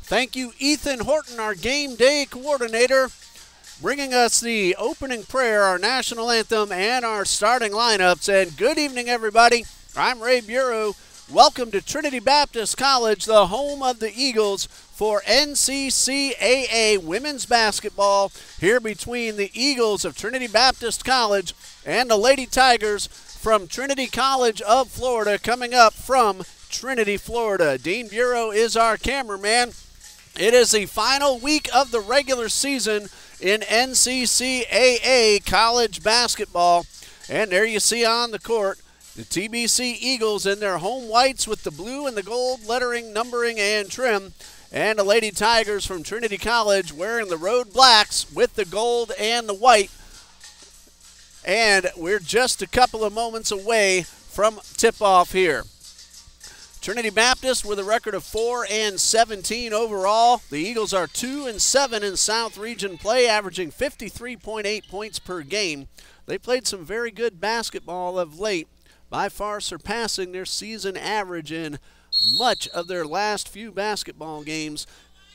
Thank you, Ethan Horton, our game day coordinator, bringing us the opening prayer, our national anthem, and our starting lineups. And good evening, everybody. I'm Ray Bureau. Welcome to Trinity Baptist College, the home of the Eagles, for NCCAA women's basketball here between the Eagles of Trinity Baptist College and the Lady Tigers from Trinity College of Florida, coming up from Trinity, Florida. Dean Bureau is our cameraman. It is the final week of the regular season in NCCAA college basketball. And there you see on the court the TBC Eagles in their home whites with the blue and the gold lettering, numbering, and trim. And the Lady Tigers from Trinity College wearing the road blacks with the gold and the white. And we're just a couple of moments away from tip-off here. Trinity Baptist with a record of 4-17 overall. The Eagles are 2-7 in South Region play, averaging 53.8 points per game. They played some very good basketball of late, by far surpassing their season average in much of their last few basketball games.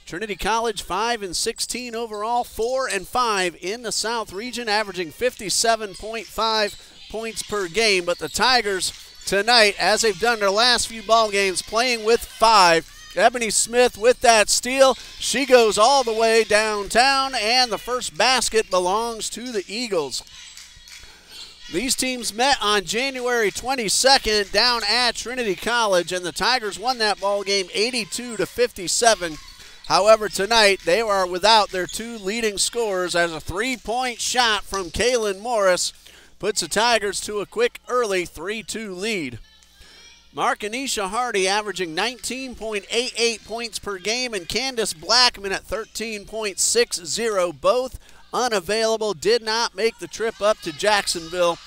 Trinity College 5-16 overall, 4-5 in the South Region, averaging 57.5 points per game. But the Tigers tonight, as they've done their last few ball games, playing with 5. Ebony Smith with that steal. She goes all the way downtown, and the first basket belongs to the Eagles. These teams met on January 22nd down at Trinity College, and the Tigers won that ball game 82-57. However, tonight they are without their two leading scorers, as a three-point shot from Kaylin Morris puts the Tigers to a quick early 3-2 lead. Markanisha Hardy averaging 19.88 points per game, and Candace Blackman at 13.60, both unavailable, did not make the trip up to Jacksonville.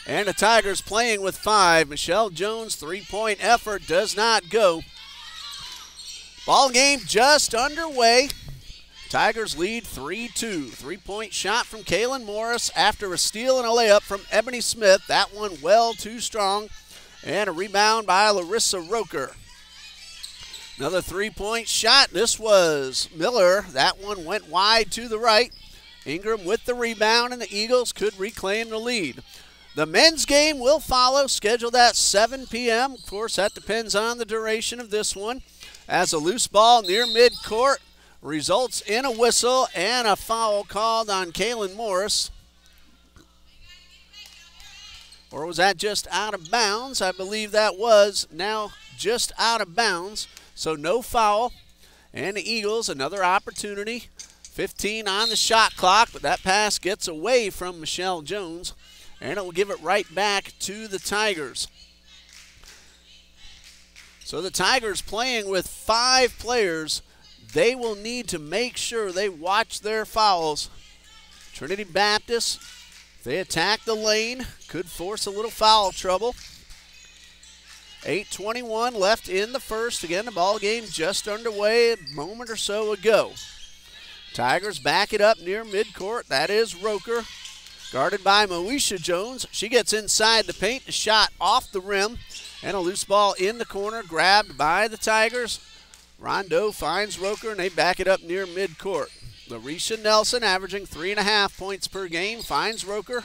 And the Tigers playing with 5. Michelle Jones' three-point effort does not go. Ball game just underway. Tigers lead 3-2. Three-point shot from Kaylin Morris after a steal and a layup from Ebony Smith. That one well too strong. And a rebound by Larissa Roker. Another three-point shot. This was Miller. That one went wide to the right. Ingram with the rebound, and the Eagles could reclaim the lead. The men's game will follow, scheduled at 7 p.m. Of course, that depends on the duration of this one. As a loose ball near midcourt results in a whistle and a foul called on Kaylin Morris. Or was that just out of bounds? I believe that was now just out of bounds. So no foul. And the Eagles, another opportunity. 15 on the shot clock, but that pass gets away from Michelle Jones, and it will give it right back to the Tigers. So the Tigers playing with 5 players. They will need to make sure they watch their fouls. Trinity Baptist, if they attack the lane, could force a little foul trouble. 8:21 left in the first. Again, the ball game just underway a moment or so ago. Tigers back it up near midcourt. That is Roker, guarded by Moesha Jones. She gets inside the paint. A shot off the rim, and a loose ball in the corner, grabbed by the Tigers. Rondo finds Roker, and they back it up near midcourt. Larisha Nelson, averaging 3.5 points per game, finds Roker,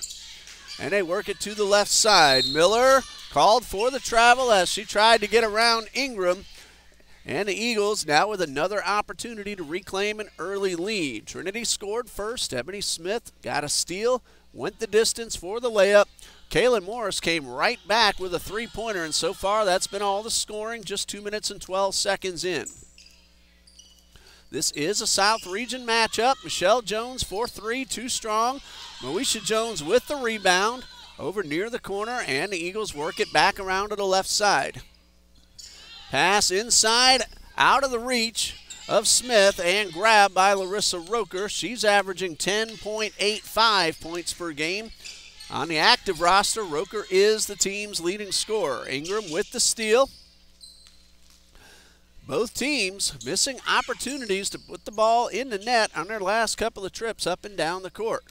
and they work it to the left side. Miller called for the travel as she tried to get around Ingram. And the Eagles now with another opportunity to reclaim an early lead. Trinity scored first. Ebony Smith got a steal, went the distance for the layup. Kaylin Morris came right back with a three-pointer, and so far that's been all the scoring, just 2 minutes and 12 seconds in. This is a South Region matchup. Michelle Jones for 3, too strong. Moesha Jones with the rebound over near the corner, and the Eagles work it back around to the left side. Pass inside, out of the reach of Smith, and grabbed by Larissa Roker. She's averaging 10.85 points per game. On the active roster, Roker is the team's leading scorer. Ingram with the steal. Both teams missing opportunities to put the ball in the net on their last couple of trips up and down the court.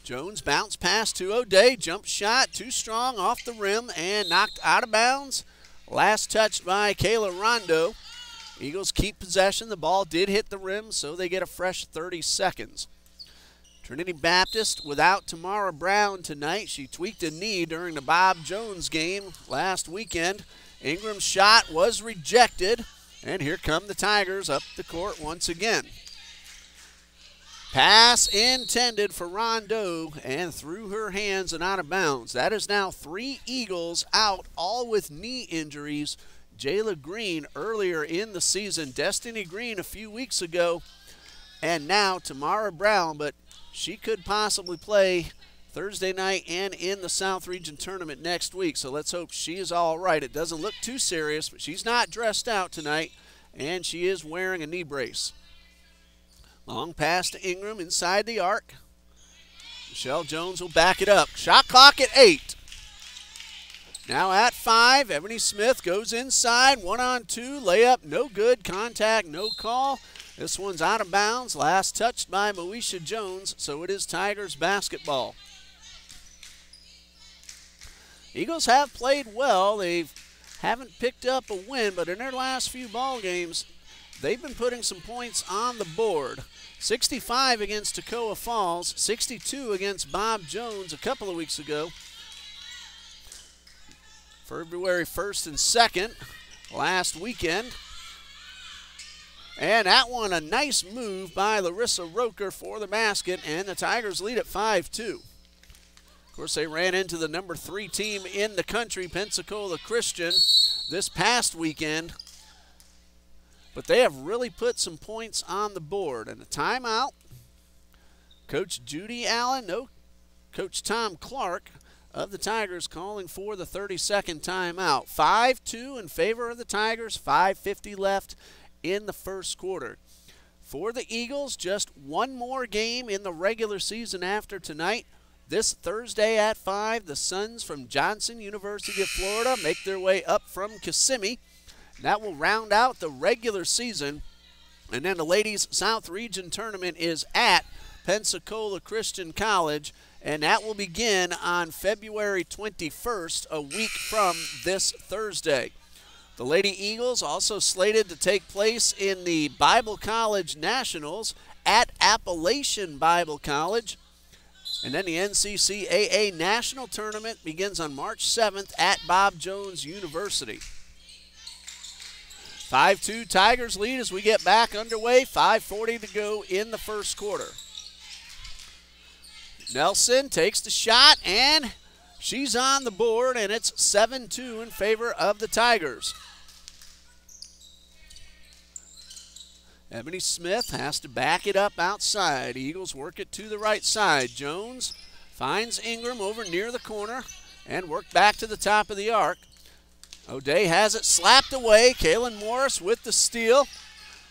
Jones bounce pass to O'Day. Jump shot too strong off the rim and knocked out of bounds Last touched by Kayla Rondo. Eagles keep possession. The ball did hit the rim, so they get a fresh 30 seconds. Trinity Baptist without Tamara Brown tonight. She tweaked a knee during the Bob Jones game last weekend. Ingram's shot was rejected, and here come the Tigers up the court once again. Pass intended for Rondo and through her hands and out of bounds. That is now 3 Eagles out, all with knee injuries. Jayla Green earlier in the season, Destiny Green a few weeks ago, and now Tamara Brown, but she could possibly play Thursday night and in the South Region Tournament next week, so let's hope she is all right. It doesn't look too serious, but she's not dressed out tonight, and she is wearing a knee brace. Long pass to Ingram inside the arc. Michelle Jones will back it up. Shot clock at 8. Now at 5, Ebony Smith goes inside, 1-on-2, layup, no good, contact, no call. This one's out of bounds, last touched by Moesha Jones, so it is Tigers basketball. Eagles have played well. They haven't picked up a win, but in their last few ball games, they've been putting some points on the board. 65 against Toccoa Falls, 62 against Bob Jones a couple of weeks ago. February 1st and 2nd last weekend. And that one, a nice move by Larissa Roker for the basket, and the Tigers lead at 5-2. Of course, they ran into the number 3 team in the country, Pensacola Christian, this past weekend. But they have really put some points on the board. And a timeout. Coach Judy Allen, no, Coach Tom Clark of the Tigers calling for the 32nd timeout. 5-2 in favor of the Tigers, 5:50 left in the first quarter. For the Eagles, just one more game in the regular season after tonight. This Thursday at 5, the Suns from Johnson University of Florida make their way up from Kissimmee. That will round out the regular season. And then the ladies' South Region Tournament is at Pensacola Christian College, and that will begin on February 21st, a week from this Thursday. The Lady Eagles also slated to take place in the Bible College Nationals at Appalachian Bible College. And then the NCCAA National Tournament begins on March 7th at Bob Jones University. 5-2 Tigers lead as we get back underway. 5:40 to go in the first quarter. Nelson takes the shot, and she's on the board, and it's 7-2 in favor of the Tigers. Ebony Smith has to back it up outside. Eagles work it to the right side. Jones finds Ingram over near the corner and work back to the top of the arc. O'Day has it slapped away. Kaylin Morris with the steal.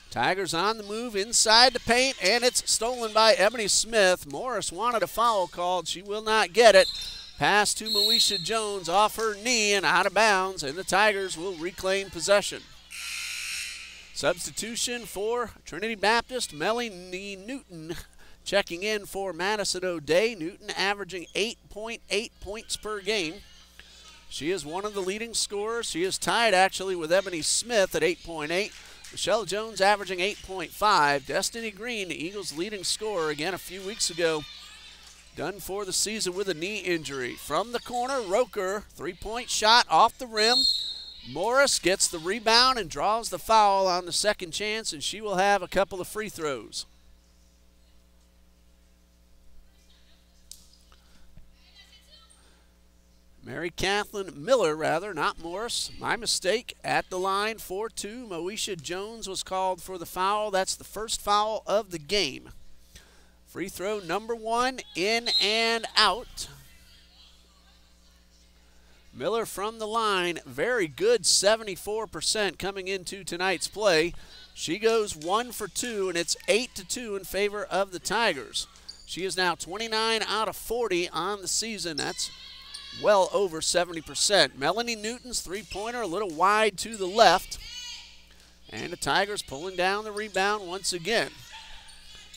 Tigers on the move inside the paint, and it's stolen by Ebony Smith. Morris wanted a foul called. She will not get it. Pass to Moesha Jones off her knee and out of bounds, and the Tigers will reclaim Substitution for Trinity Baptist, Melanie Newton checking in for Madison O'Day. Newton averaging 8.8 points per game. She is one of the leading scorers. She is tied actually with Ebony Smith at 8.8. Michelle Jones averaging 8.5. Destiny Green, the Eagles' leading scorer, again a few weeks ago, done for the season with a knee injury. From the corner, Roker, three-point shot off the rim. Morris gets the rebound and draws the foul on the second chance, and she will have a couple of free throws. Mary Kathleen Miller, not Morris. My mistake, at the line for 2. Moesha Jones was called for the foul. That's the first foul of the game. Free throw number 1, in and out. Miller from the line, very good, 74% coming into tonight's play. She goes 1 for 2, and it's 8-2 in favor of the Tigers. She is now 29 out of 40 on the season. That's well over 70%. Melanie Newton's three-pointer a little wide to the left. And the Tigers pulling down the rebound once again.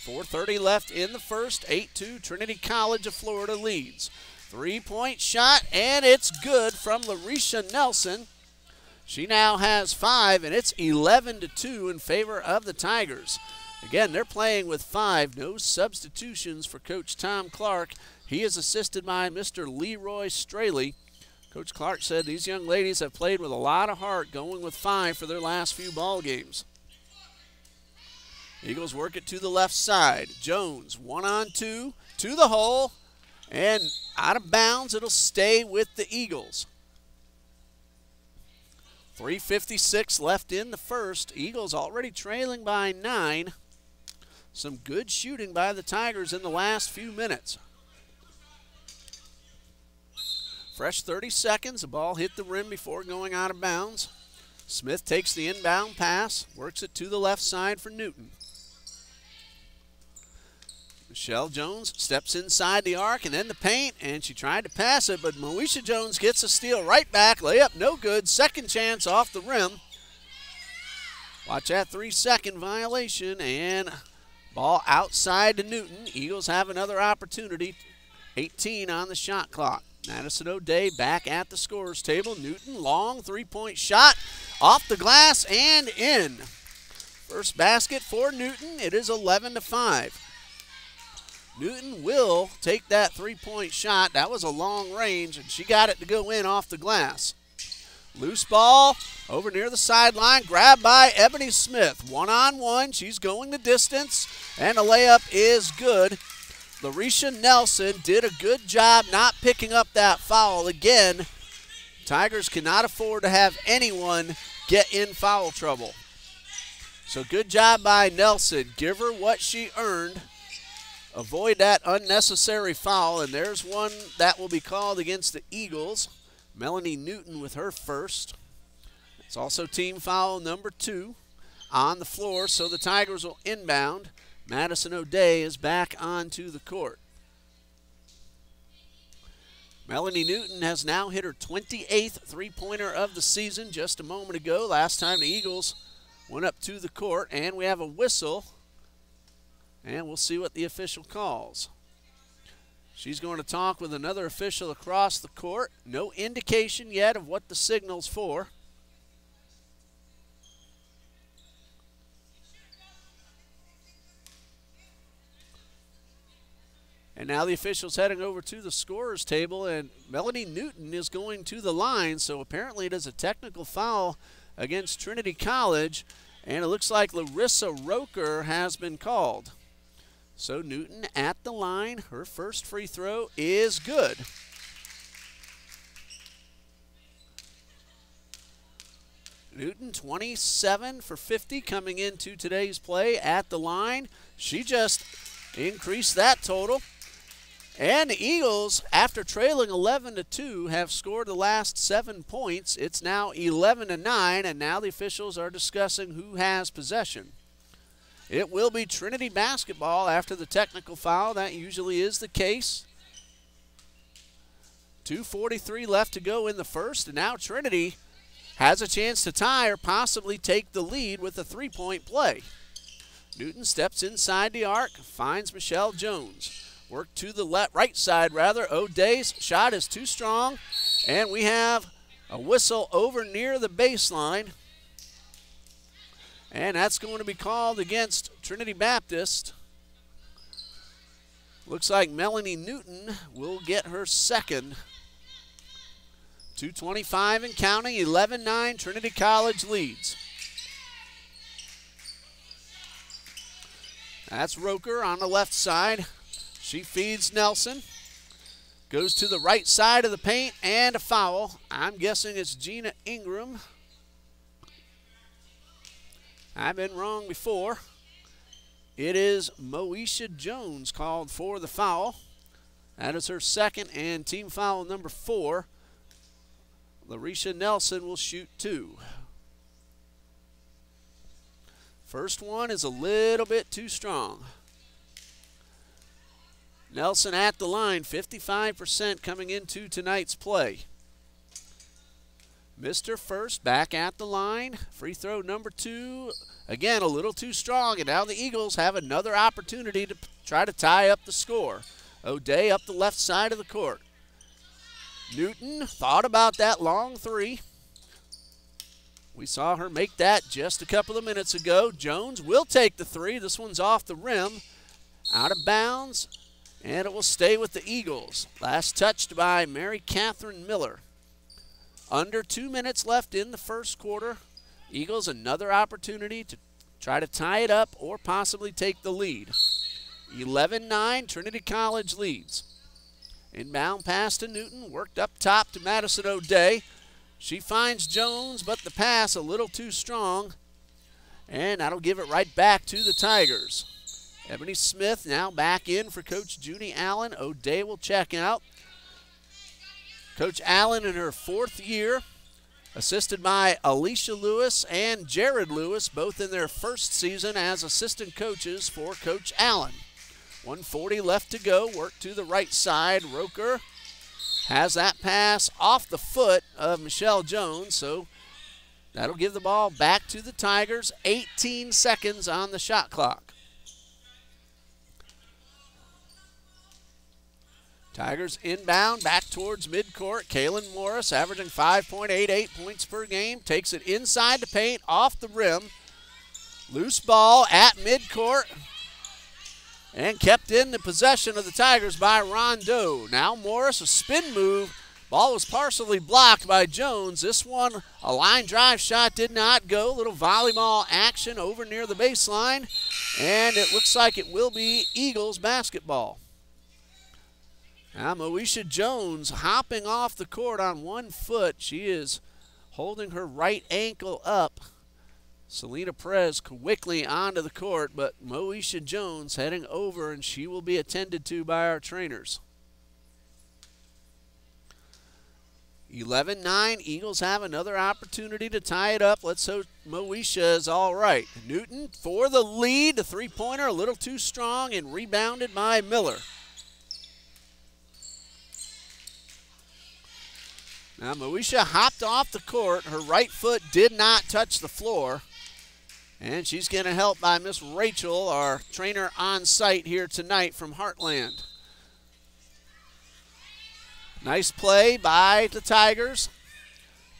4:30 left in the first. 8-2 Trinity College of Florida leads. Three-point shot, and it's good from Larisha Nelson. She now has 5, and it's 11-2 in favor of the Tigers. Again, they're playing with 5. No substitutions for Coach Tom Clark. He is assisted by Mr. Leroy Straley. Coach Clark said these young ladies have played with a lot of heart, going with 5 for their last few ball games. Eagles work it to the left side. Jones, 1-on-2, to the hole, and out of bounds. It'll stay with the Eagles. 3:56 left in the first. Eagles already trailing by 9. Some good shooting by the Tigers in the last few minutes. Fresh 30 seconds. The ball hit the rim before going out of bounds. Smith takes the inbound pass, works it to the left side for Newton. Michelle Jones steps inside the arc and then the paint, and she tried to pass it, but Moesha Jones gets a steal right back. Layup no good. Second chance off the rim. Watch that 3-second violation, and ball outside to Newton. Eagles have another opportunity. 18 on the shot clock. Madison O'Day back at the scorer's table. Newton, long three-point shot off the glass and in. First basket for Newton. It is 11-5. Newton will take that three-point shot. That was a long range, and she got it to go in off the glass. Loose ball over near the sideline, grabbed by Ebony Smith. 1-on-1, she's going the distance, and the layup is good. Larisha Nelson did a good job not picking up that foul. Again, Tigers cannot afford to have anyone get in foul trouble. So good job by Nelson. Give her what she earned. Avoid that unnecessary foul, and there's one that will be called against the Eagles. Melanie Newton with her first. It's also team foul number 2 on the floor, so the Tigers will inbound. Madison O'Day is back onto the court. Melanie Newton has now hit her 28th three-pointer of the season just a moment ago. Last time the Eagles went up to the court, and we have a whistle, and we'll see what the official calls. She's going to talk with another official across the court. No indication yet of what the signal's for. And now the official's heading over to the scorer's table, and Melanie Newton is going to the line, so apparently it is a technical foul against Trinity College, and it looks like Larissa Roker has been called. So Newton at the line. Her first free throw is good. Newton 27 for 50 coming into today's play at the line. She just increased that total. And the Eagles, after trailing 11-2, have scored the last 7 points. It's now 11-9, and now the officials are discussing who has possession. It will be Trinity basketball after the technical foul. That usually is the case. 2:43 left to go in the first, and now Trinity has a chance to tie or possibly take the lead with a three-point play. Newton steps inside the arc, finds Michelle Jones. Work to the right side, rather. O'Day's shot is too strong, and we have a whistle over near the baseline. And that's going to be called against Trinity Baptist. Looks like Melanie Newton will get her second. 2:25 and counting, 11-9, Trinity College leads. That's Roker on the left side. She feeds Nelson. Goes to the right side of the paint, and a foul. I'm guessing it's Gina Ingram. I've been wrong before. It is Moesha Jones called for the foul. That is her second and team foul number 4. Larisha Nelson will shoot 2. First one is a little bit too strong. Nelson at the line, 55% coming into tonight's play. Mr. First back at the line. Free throw number 2. Again, a little too strong, and now the Eagles have another opportunity to try to tie up the score. O'Day up the left side of the court. Newton thought about that long 3. We saw her make that just a couple of minutes ago. Jones will take the three. This one's off the rim, out of bounds, and it will stay with the Eagles. Last touched by Mary Catherine Miller. Under 2 minutes left in the first quarter. Eagles another opportunity to try to tie it up or possibly take the lead. 11-9, Trinity College leads. Inbound pass to Newton, worked up top to Madison O'Day. She finds Jones, but the pass a little too strong, and that'll give it right back to the Tigers. Ebony Smith now back in for Coach Junie Allen. O'Day will check out. Coach Allen in her 4th year, assisted by Alicia Lewis and Jared Lewis, both in their first season as assistant coaches for Coach Allen. 1:40 left to go. Work to the right side. Roker has that pass off the foot of Michelle Jones, so that'll give the ball back to the Tigers. 18 seconds on the shot clock. Tigers inbound back towards midcourt. Kaylin Morris averaging 5.88 points per game. Takes it inside the paint, off the rim. Loose ball at midcourt. And kept in the possession of the Tigers by Rondeau. Now Morris, a spin move. Ball was partially blocked by Jones. This one, a line drive shot did not go. Little volleyball action over near the baseline. And it looks like it will be Eagles basketball. Now Moesha Jones hopping off the court on 1 foot. She is holding her right ankle up. Selena Perez quickly onto the court, but Moesha Jones heading over, and she will be attended to by our trainers. 11-9, Eagles have another opportunity to tie it up. Let's hope Moesha is all right. Newton for the lead. The three-pointer a little too strong and rebounded by Miller. Now Moesha hopped off the court. Her right foot did not touch the floor. And she's going to help by Miss Rachel, our trainer on site here tonight from Heartland. Nice play by the Tigers.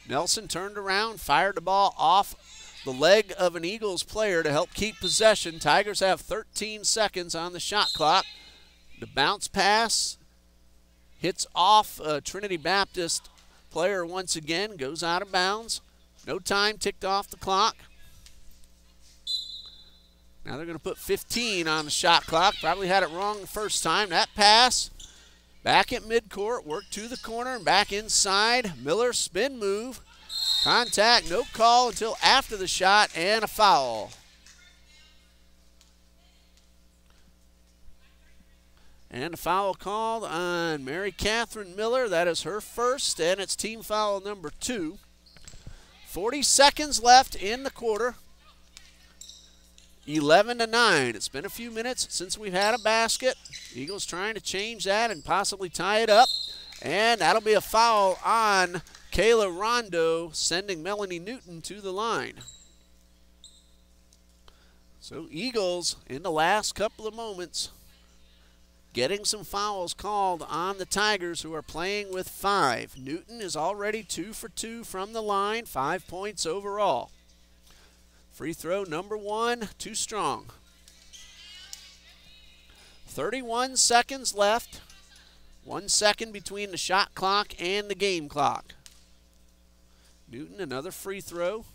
Nelson turned around, fired the ball off the leg of an Eagles player to help keep possession. Tigers have 13 seconds on the shot clock. The bounce pass hits off a Trinity Baptist player once again, goes out of bounds. No time ticked off the clock. Now they're going to put 15 on the shot clock. Probably had it wrong the first time. That pass back at midcourt, work to the corner and back inside. Miller spin move. Contact, no call until after the shot, and a foul. And a foul called on Mary Catherine Miller. That is her first, and it's team foul number 2. 40 seconds left in the quarter. 11-9. It's been a few minutes since we've had a basket. Eagles trying to change that and possibly tie it up. And that'll be a foul on Kayla Rondeau, sending Melanie Newton to the line. So Eagles, in the last couple of moments, getting some fouls called on the Tigers, who are playing with 5. Newton is already 2 for 2 from the line, 5 points overall. Free throw number 1, too strong. 31 seconds left. 1 second between the shot clock and the game clock. Newton, another free throw.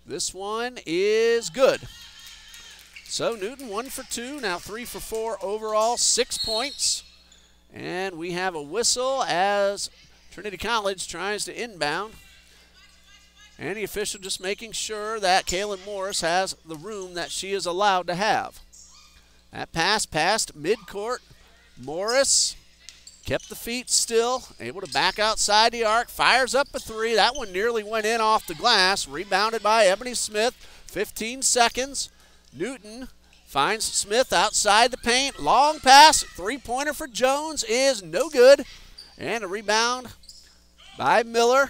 This one is good. So Newton 1 for 2, now 3 for 4 overall, 6 points. And we have a whistle as Trinity College tries to inbound. And the official just making sure that Kaylin Morris has the room that she is allowed to have. That pass passed midcourt. Morris kept the feet still, able to back outside the arc, fires up a 3. That one nearly went in off the glass, rebounded by Ebony Smith. 15 seconds. Newton finds Smith outside the paint. Long pass, three-pointer for Jones is no good. And a rebound by Miller.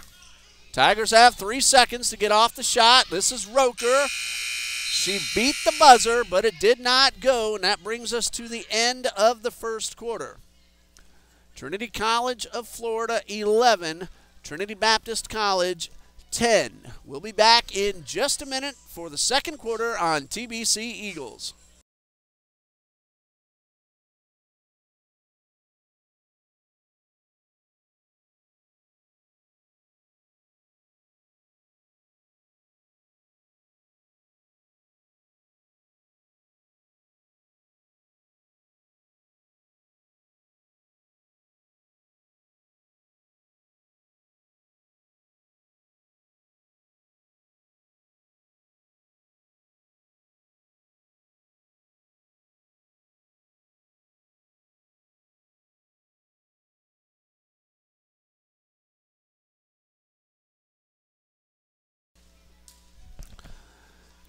Tigers have 3 seconds to get off the shot. This is Roker. She beat the buzzer, but it did not go, and that brings us to the end of the first quarter. Trinity College of Florida 11, Trinity Baptist College 10. We'll be back in just a minute for the second quarter on TBC Eagles.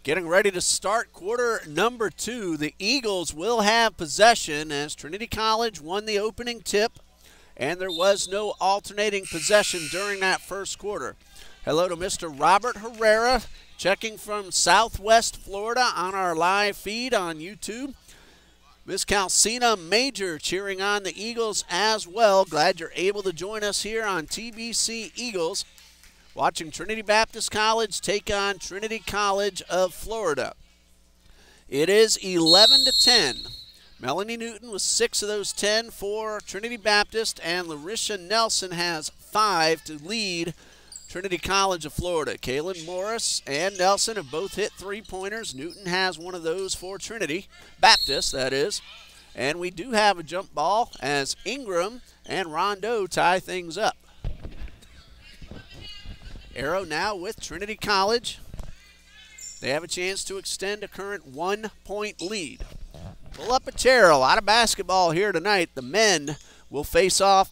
Getting ready to start quarter number 2. The Eagles will have possession as Trinity College won the opening tip, and there was no alternating possession during that first quarter. Hello to Mr. Robert Herrera, checking from Southwest Florida on our live feed on YouTube. Miss Calcina Major cheering on the Eagles as well. Glad you're able to join us here on TBC Eagles. Watching Trinity Baptist College take on Trinity College of Florida. It is 11-10. Melanie Newton with 6 of those 10 for Trinity Baptist, and Larisha Nelson has 5 to lead Trinity College of Florida. Kaylin Morris and Nelson have both hit 3-pointers. Newton has one of those for Trinity Baptist, that is. And we do have a jump ball as Ingram and Rondeau tie things up. Arrow now with Trinity College. They have a chance to extend a current 1-point lead. Pull up a chair. A lot of basketball here tonight. The men will face off,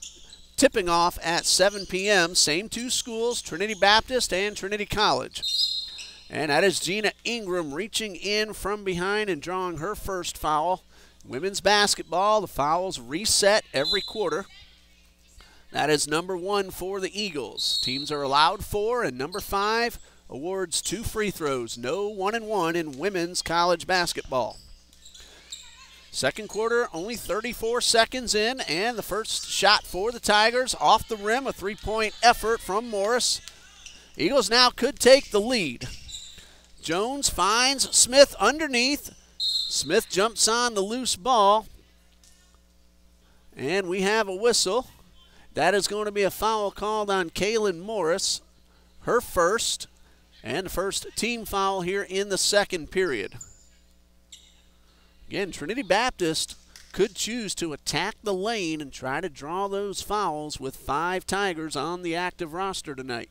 tipping off at 7 p.m. Same 2 schools, Trinity Baptist and Trinity College. And that is Gina Ingram reaching in from behind and drawing her first foul. Women's basketball, the fouls reset every quarter. That is number 1 for the Eagles. Teams are allowed 4, and number 5 awards 2 free throws. No 1-and-1 in women's college basketball. Second quarter, only 34 seconds in, and the first shot for the Tigers off the rim, a 3-point effort from Morris. Eagles now could take the lead. Jones finds Smith underneath. Smith jumps on the loose ball, and we have a whistle. That is going to be a foul called on Kaylin Morris, her first, and first team foul here in the second period. Again, Trinity Baptist could choose to attack the lane and try to draw those fouls with 5 Tigers on the active roster tonight.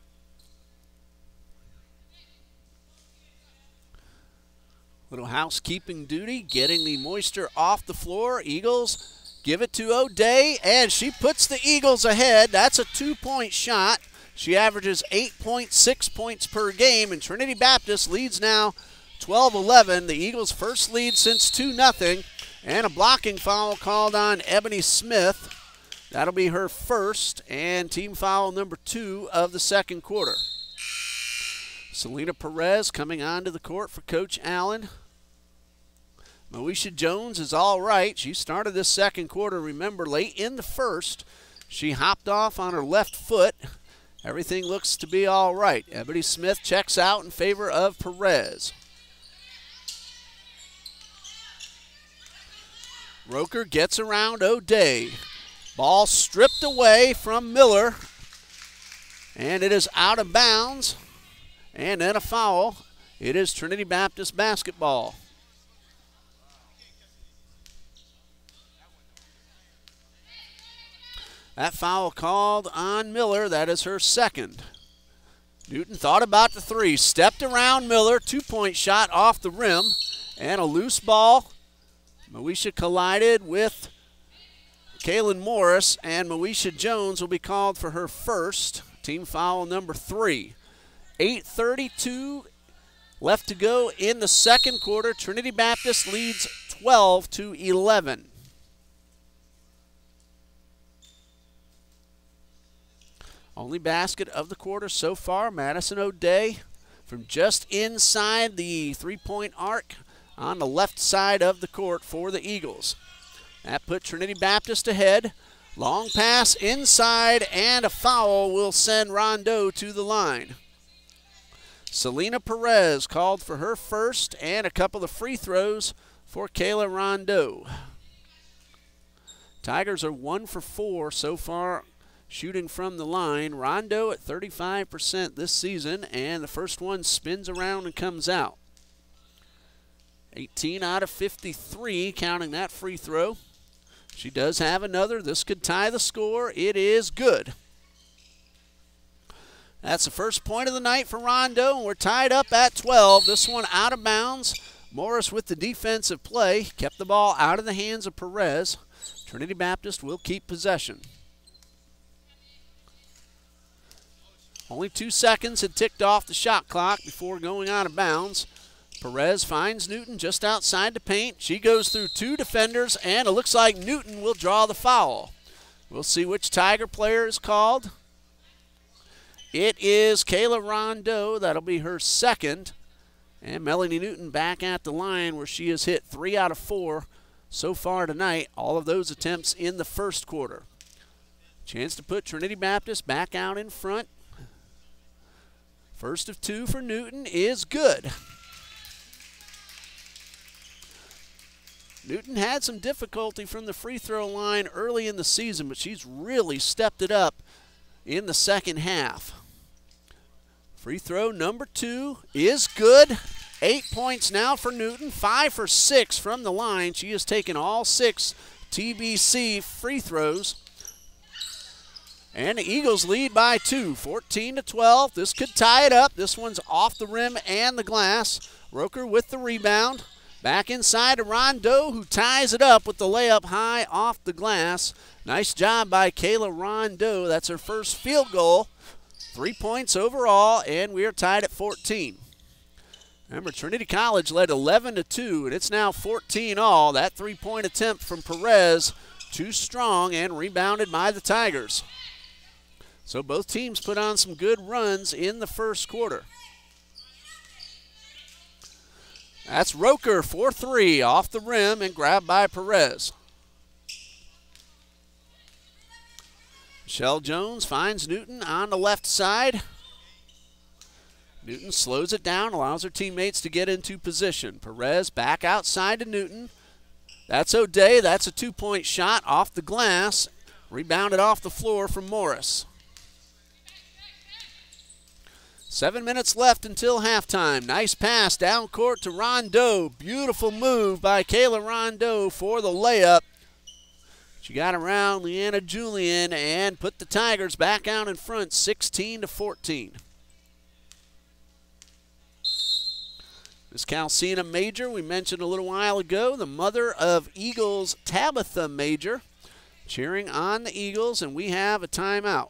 Little housekeeping duty, getting the moisture off the floor. Eagles give it to O'Day, and she puts the Eagles ahead. That's a 2-point shot. She averages 8.6 points per game, and Trinity Baptist leads now 12-11. The Eagles' first lead since 2-0, and a blocking foul called on Ebony Smith. That'll be her first, and team foul number 2 of the second quarter. Selena Perez coming onto the court for Coach Allen. Moesha Jones is all right. She started this second quarter, remember, late in the first. She hopped off on her left foot. Everything looks to be all right. Ebony Smith checks out in favor of Perez. Roker gets around O'Day. Ball stripped away from Miller, and it is out of bounds. And then a foul. It is Trinity Baptist basketball. That foul called on Miller. That is her second. Newton thought about the 3. Stepped around Miller. 2-point shot off the rim. And a loose ball. Moesha collided with Kaylin Morris. And Moesha Jones will be called for her first. Team foul number 3. 8:32 left to go in the second quarter. Trinity Baptist leads 12-11. Only basket of the quarter so far, Madison O'Day from just inside the 3-point arc on the left side of the court for the Eagles. That put Trinity Baptist ahead. Long pass inside, and a foul will send Rondeau to the line. Selena Perez called for her first, and a couple of free throws for Kayla Rondeau. Tigers are 1 for 4 so far shooting from the line. Rondeau at 35% this season, and the first one spins around and comes out. 18 out of 53, counting that free throw. She does have another. This could tie the score. It is good. That's the first point of the night for Rondeau, and we're tied up at 12. This one out of bounds. Morris with the defensive play. Kept the ball out of the hands of Perez. Trinity Baptist will keep possession. Only 2 seconds had ticked off the shot clock before going out of bounds. Perez finds Newton just outside the paint. She goes through 2 defenders, and it looks like Newton will draw the foul. We'll see which Tiger player is called. It is Kayla Rondeau. That'll be her second. And Melanie Newton back at the line where she has hit 3 out of 4 so far tonight. All of those attempts in the first quarter. Chance to put Trinity Baptist back out in front. First of 2 for Newton is good. Newton had some difficulty from the free throw line early in the season, but she's really stepped it up in the second half. Free throw number 2 is good. 8 points now for Newton, 5 for 6 from the line. She has taken all 6 TBC free throws. And the Eagles lead by 2, 14-12. This could tie it up. This one's off the rim and the glass. Roker with the rebound. Back inside to Rondeau, who ties it up with the layup high off the glass. Nice job by Kayla Rondeau. That's her first field goal. 3 points overall, and we are tied at 14. Remember, Trinity College led 11-2, and it's now 14 all. That 3-point attempt from Perez, too strong and rebounded by the Tigers. So both teams put on some good runs in the first quarter. That's Roker for 3 off the rim and grabbed by Perez. Michelle Jones finds Newton on the left side. Newton slows it down, allows her teammates to get into position. Perez back outside to Newton. That's O'Day. That's a 2-point shot off the glass. Rebounded off the floor from Morris. 7 minutes left until halftime. Nice pass down court to Rondeau. Beautiful move by Kayla Rondeau for the layup. She got around Leanna Julian and put the Tigers back out in front, 16-14. This Calcina Major, we mentioned a little while ago, the mother of Eagles, Tabitha Major, cheering on the Eagles, and we have a timeout.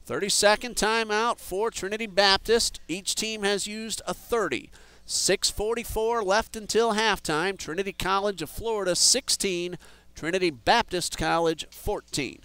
30-second timeout for Trinity Baptist. Each team has used a 30. 6:44 left until halftime. Trinity College of Florida 16, Trinity Baptist College 14.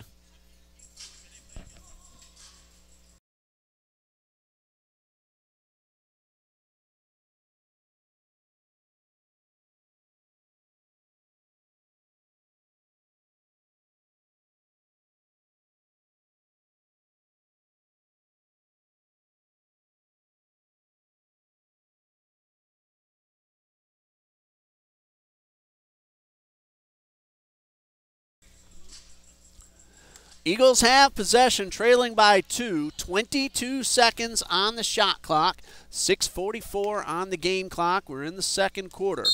Eagles have possession, trailing by 2. 22 seconds on the shot clock. 6:44 on the game clock. We're in the second quarter.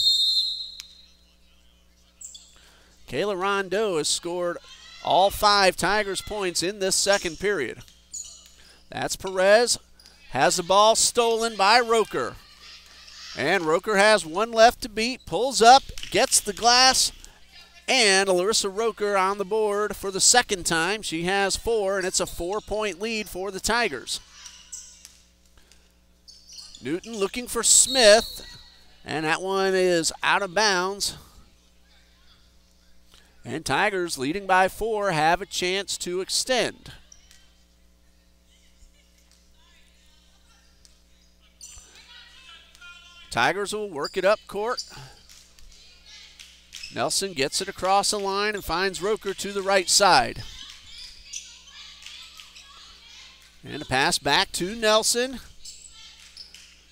Kayla Rondeau has scored all 5 Tigers points in this second period. That's Perez. Has the ball stolen by Roker. And Roker has 1 left to beat. Pulls up, gets the glass. And Larissa Roker on the board for the second time. She has 4, and it's a 4-point lead for the Tigers. Newton looking for Smith, and that one is out of bounds. And Tigers, leading by 4, have a chance to extend. Tigers will work it up court. Nelson gets it across the line and finds Roker to the right side. And a pass back to Nelson.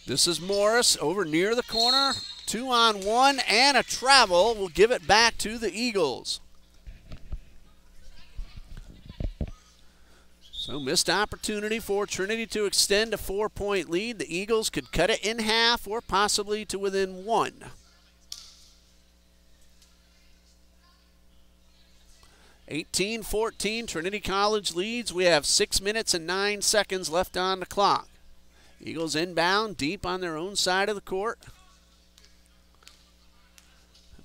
This is Morris over near the corner. 2-on-1 and a travel will give it back to the Eagles. So missed opportunity for Trinity to extend a 4-point lead. The Eagles could cut it in half or possibly to within 1. (18-14), Trinity College leads. We have 6 minutes and 9 seconds left on the clock. Eagles inbound deep on their own side of the court.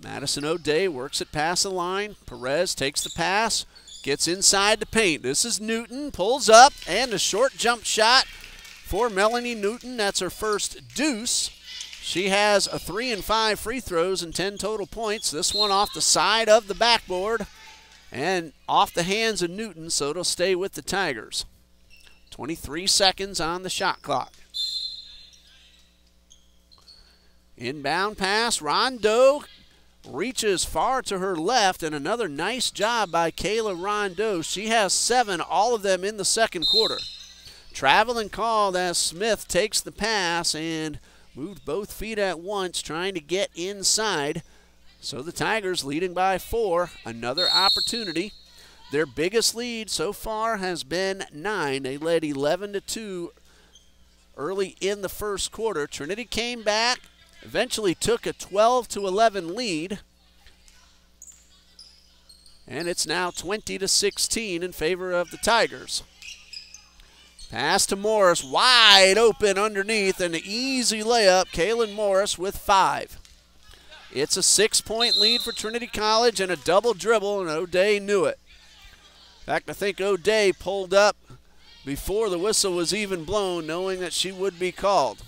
Madison O'Day works it past the line. Perez takes the pass, gets inside the paint. This is Newton, pulls up, and a short jump shot for Melanie Newton. That's her first deuce. She has a 3 and 5 free throws and 10 total points. This one off the side of the backboard and off the hands of Newton, so it'll stay with the Tigers. 23 seconds on the shot clock. Inbound pass, Rondeau reaches far to her left, and another nice job by Kayla Rondeau. She has 7, all of them in the second quarter. Traveling called as Smith takes the pass and moved both feet at once, trying to get inside. So the Tigers leading by 4. Another opportunity. Their biggest lead so far has been 9. They led 11-2 early in the first quarter. Trinity came back, eventually took a 12-11 lead. And it's now 20-16 in favor of the Tigers. Pass to Morris, wide open underneath, and an easy layup. Kaylin Morris with 5. It's a 6-point lead for Trinity College and a double dribble, and O'Day knew it. In fact, I think O'Day pulled up before the whistle was even blown, knowing that she would be called.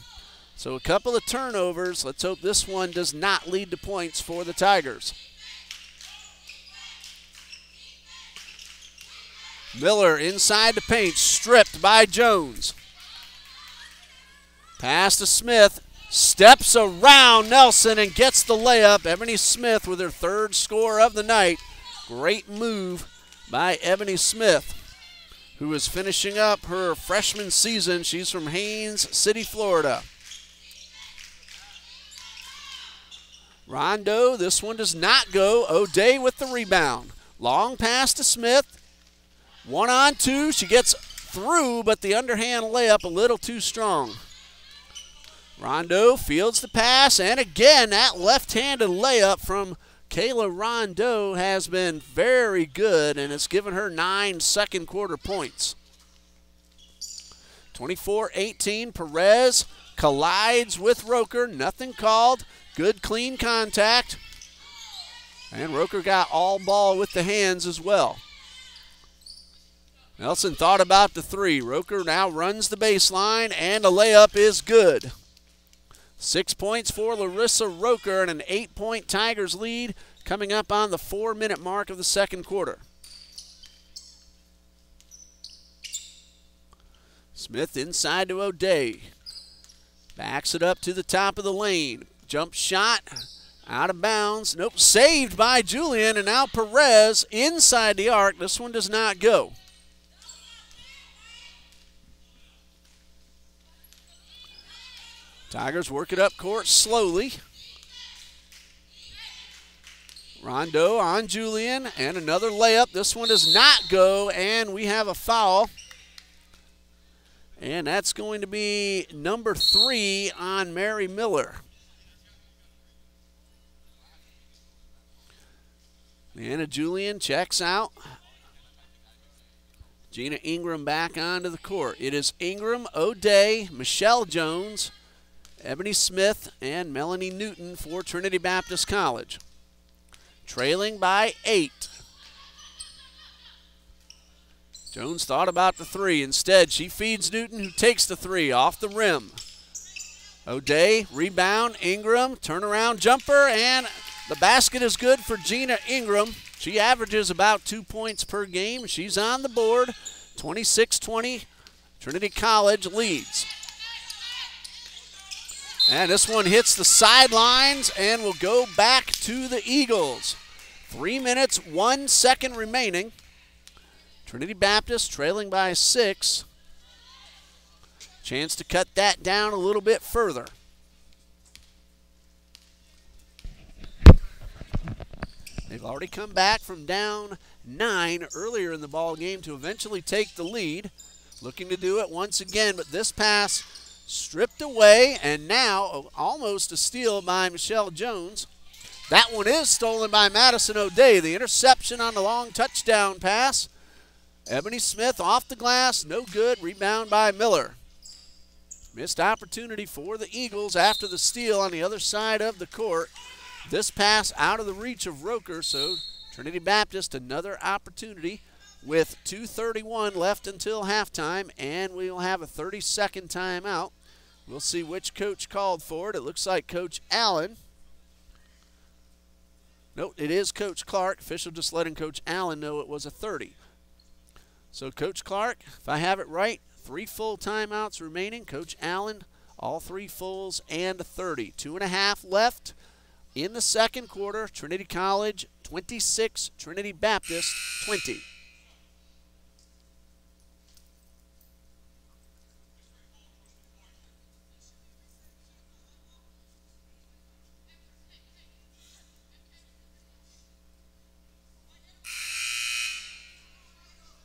So a couple of turnovers. Let's hope this one does not lead to points for the Tigers. Miller inside the paint, stripped by Jones. Pass to Smith, steps around Nelson and gets the layup. Ebony Smith with her 3rd score of the night. Great move by Ebony Smith, who is finishing up her freshman season. She's from Haines City, Florida. Rondeau, this one does not go. O'Day with the rebound. Long pass to Smith. 1-on-2, she gets through, but the underhand layup a little too strong. Rondeau fields the pass, and again, that left-handed layup from Kayla Rondeau has been very good, and it's given her 9 second quarter points. 24-18, Perez collides with Roker, nothing called. Good clean contact. And Roker got all ball with the hands as well. Nelson thought about the 3. Roker now runs the baseline, and the layup is good. 6 points for Larissa Roker, and an 8-point Tigers lead coming up on the 4-minute mark of the second quarter. Smith inside to O'Day. Backs it up to the top of the lane. Jump shot, out of bounds. Nope, saved by Julian, and now Perez inside the arc. This one does not go. Tigers work it up court slowly. Rondeau on Julian, and another layup. This one does not go, and we have a foul. And that's going to be number 3 on Mary Miller. Anna Julian checks out. Gina Ingram back onto the court. It is Ingram, O'Day, Michelle Jones, Ebony Smith, and Melanie Newton for Trinity Baptist College. Trailing by 8. Jones thought about the 3. Instead, she feeds Newton, who takes the 3 off the rim. O'Day, rebound, Ingram, turnaround jumper, and the basket is good for Gina Ingram. She averages about 2 points per game. She's on the board. 26-20, Trinity College leads. And this one hits the sidelines and will go back to the Eagles. 3 minutes, 1 second remaining. Trinity Baptist trailing by 6. Chance to cut that down a little bit further. They've already come back from down 9 earlier in the ball game to eventually take the lead. Looking to do it once again, but this pass stripped away, and now almost a steal by Michelle Jones. That one is stolen by Madison O'Day. The interception on the long touchdown pass. Ebony Smith off the glass, no good. Rebound by Miller. Missed opportunity for the Eagles after the steal on the other side of the court. This pass out of the reach of Roker, so Trinity Baptist another opportunity with 2:31 left until halftime, and we'll have a 30-second timeout. We'll see which coach called for it. It looks like Coach Allen. Nope, it is Coach Clark. Official just letting Coach Allen know it was a 30. So Coach Clark, if I have it right, 3 full timeouts remaining. Coach Allen, all 3 fulls and a 30. 2.5 left in the second quarter. Trinity College 26, Trinity Baptist 20.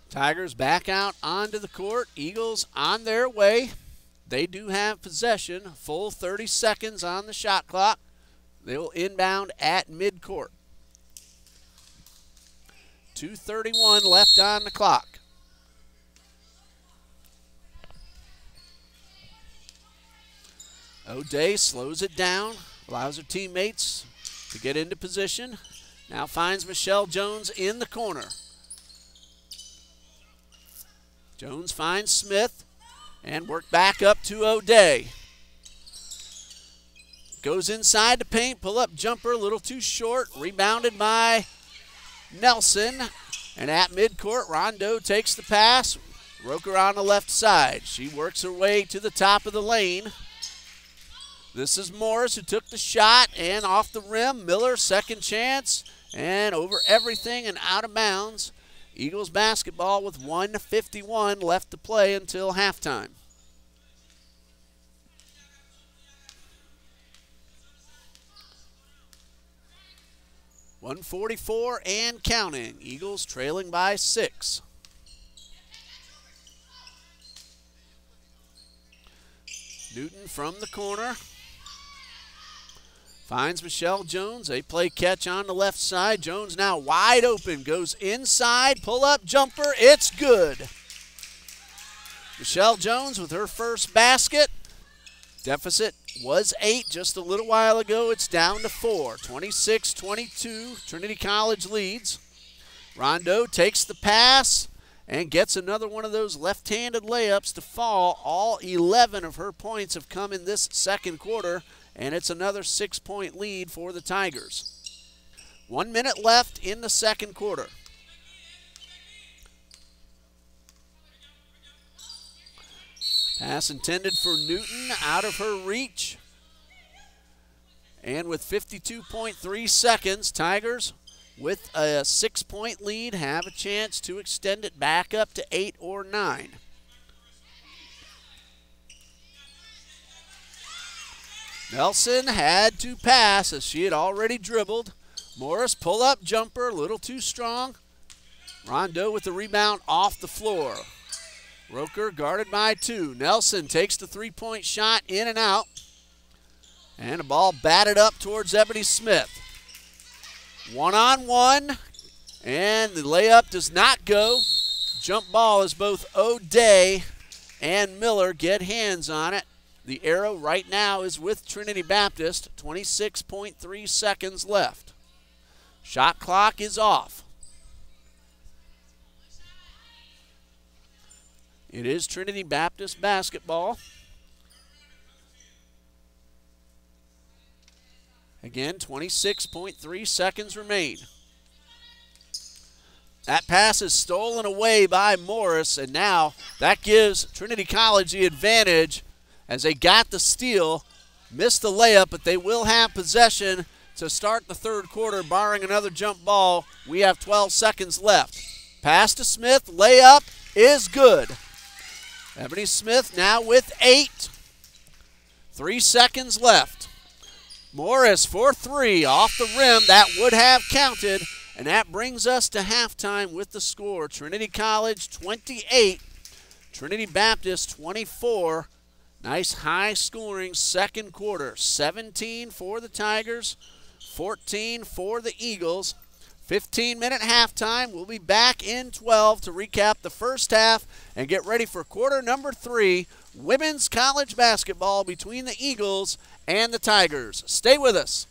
Tigers back out onto the court. Eagles on their way. They do have possession. Full 30 seconds on the shot clock. They will inbound at midcourt. 2:31 left on the clock. O'Day slows it down, allows her teammates to get into position. Now finds Michelle Jones in the corner. Jones finds Smith and work back up to O'Day. Goes inside the paint, pull-up jumper, a little too short, rebounded by Nelson. And at midcourt, Rondeau takes the pass. Roker on the left side. She works her way to the top of the lane. This is Morris who took the shot and off the rim. Miller, second chance, and over everything and out of bounds. Eagles basketball with 1:51 left to play until halftime. .144 and counting. Eagles trailing by 6. Newton from the corner. Finds Michelle Jones. They play catch on the left side. Jones now wide open. Goes inside. Pull-up jumper. It's good. Michelle Jones with her first basket. Deficit was 8 just a little while ago. It's down to 4. 26-22. Trinity College leads. Rondeau takes the pass and gets another one of those left-handed layups to fall. All 11 of her points have come in this second quarter, and it's another 6-point lead for the Tigers. 1 minute left in the second quarter. Pass intended for Newton, out of her reach. And with 52.3 seconds, Tigers with a 6-point lead have a chance to extend it back up to 8 or 9. Nelson had to pass as she had already dribbled. Morris pull-up jumper, a little too strong. Rondeau with the rebound off the floor. Roker guarded by 2. Nelson takes the three-point shot, in and out. And a ball batted up towards Ebony Smith. 1-on-1, and the layup does not go. Jump ball as both O'Day and Miller get hands on it. The arrow right now is with Trinity Baptist. 26.3 seconds left. Shot clock is off. It is Trinity Baptist basketball. Again, 26.3 seconds remain. That pass is stolen away by Morris, and now that gives Trinity College the advantage as they got the steal, missed the layup, but they will have possession to start the third quarter, barring another jump ball. We have 12 seconds left. Pass to Smith, layup is good. Ebony Smith now with 8. 3 seconds left. Morris for 3 off the rim. That would have counted. And that brings us to halftime with the score. Trinity College 28, Trinity Baptist 24. Nice high-scoring second quarter. 17 for the Tigers, 14 for the Eagles. 15-minute halftime. We'll be back in 12 to recap the first half and get ready for quarter number 3, women's college basketball between the Eagles and the Tigers. Stay with us.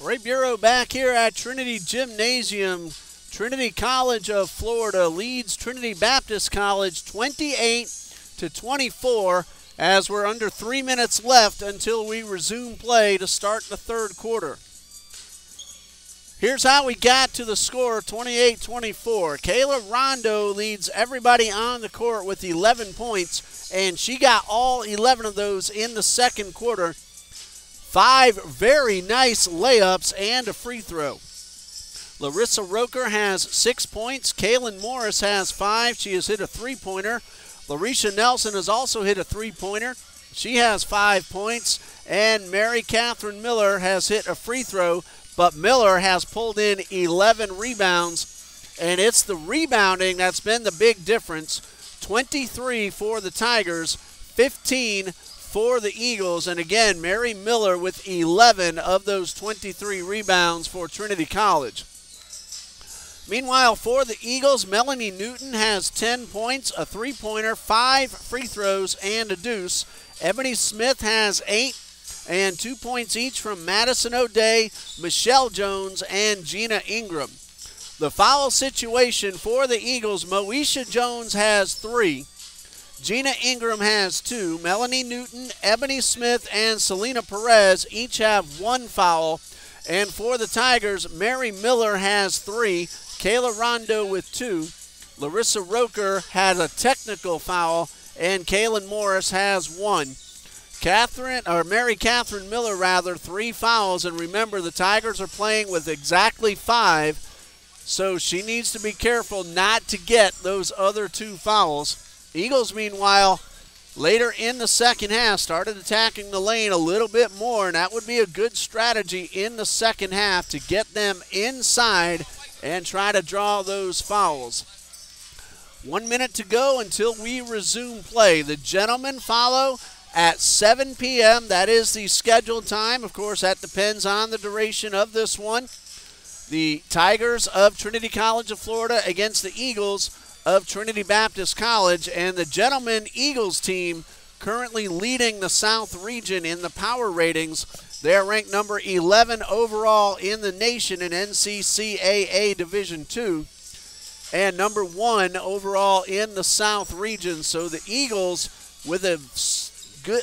Ray Bureau back here at Trinity Gymnasium. Trinity College of Florida leads Trinity Baptist College 28-24 as we're under 3 minutes left until we resume play to start the third quarter. Here's how we got to the score, 28-24. Kayla Rondo leads everybody on the court with 11 points, and she got all 11 of those in the second quarter. 5 very nice layups and a free throw. Larissa Roker has 6 points. Kaylin Morris has 5. She has hit a three-pointer. Larisha Nelson has also hit a three-pointer. She has 5 points. And Mary Catherine Miller has hit a free throw, but Miller has pulled in 11 rebounds, and it's the rebounding that's been the big difference. 23 for the Tigers, 15 for the Eagles, and again, Mary Miller with 11 of those 23 rebounds for Trinity College. Meanwhile, for the Eagles, Melanie Newton has 10 points, a three-pointer, 5 free throws, and a deuce. Ebony Smith has 8, and 2 points each from Madison O'Day, Michelle Jones, and Gina Ingram. The foul situation for the Eagles, Moesha Jones has 3. Gina Ingram has 2. Melanie Newton, Ebony Smith, and Selena Perez each have 1 foul. And for the Tigers, Mary Miller has 3. Kayla Rondo with 2. Larissa Roker has a technical foul, and Kaylin Morris has 1. Mary Catherine Miller, 3 fouls. And remember, the Tigers are playing with exactly 5, so she needs to be careful not to get those other 2 fouls. Eagles, meanwhile, later in the second half, started attacking the lane a little bit more, and that would be a good strategy in the second half to get them inside and try to draw those fouls. 1 minute to go until we resume play. The gentlemen follow at 7 p.m. That is the scheduled time. Of course, that depends on the duration of this one. The Tigers of Trinity College of Florida against the Eagles of Trinity Baptist College, and the gentlemen Eagles team currently leading the South region in the power ratings. They're ranked number 11 overall in the nation in NCCAA Division II and number 1 overall in the South region. So the Eagles with a good,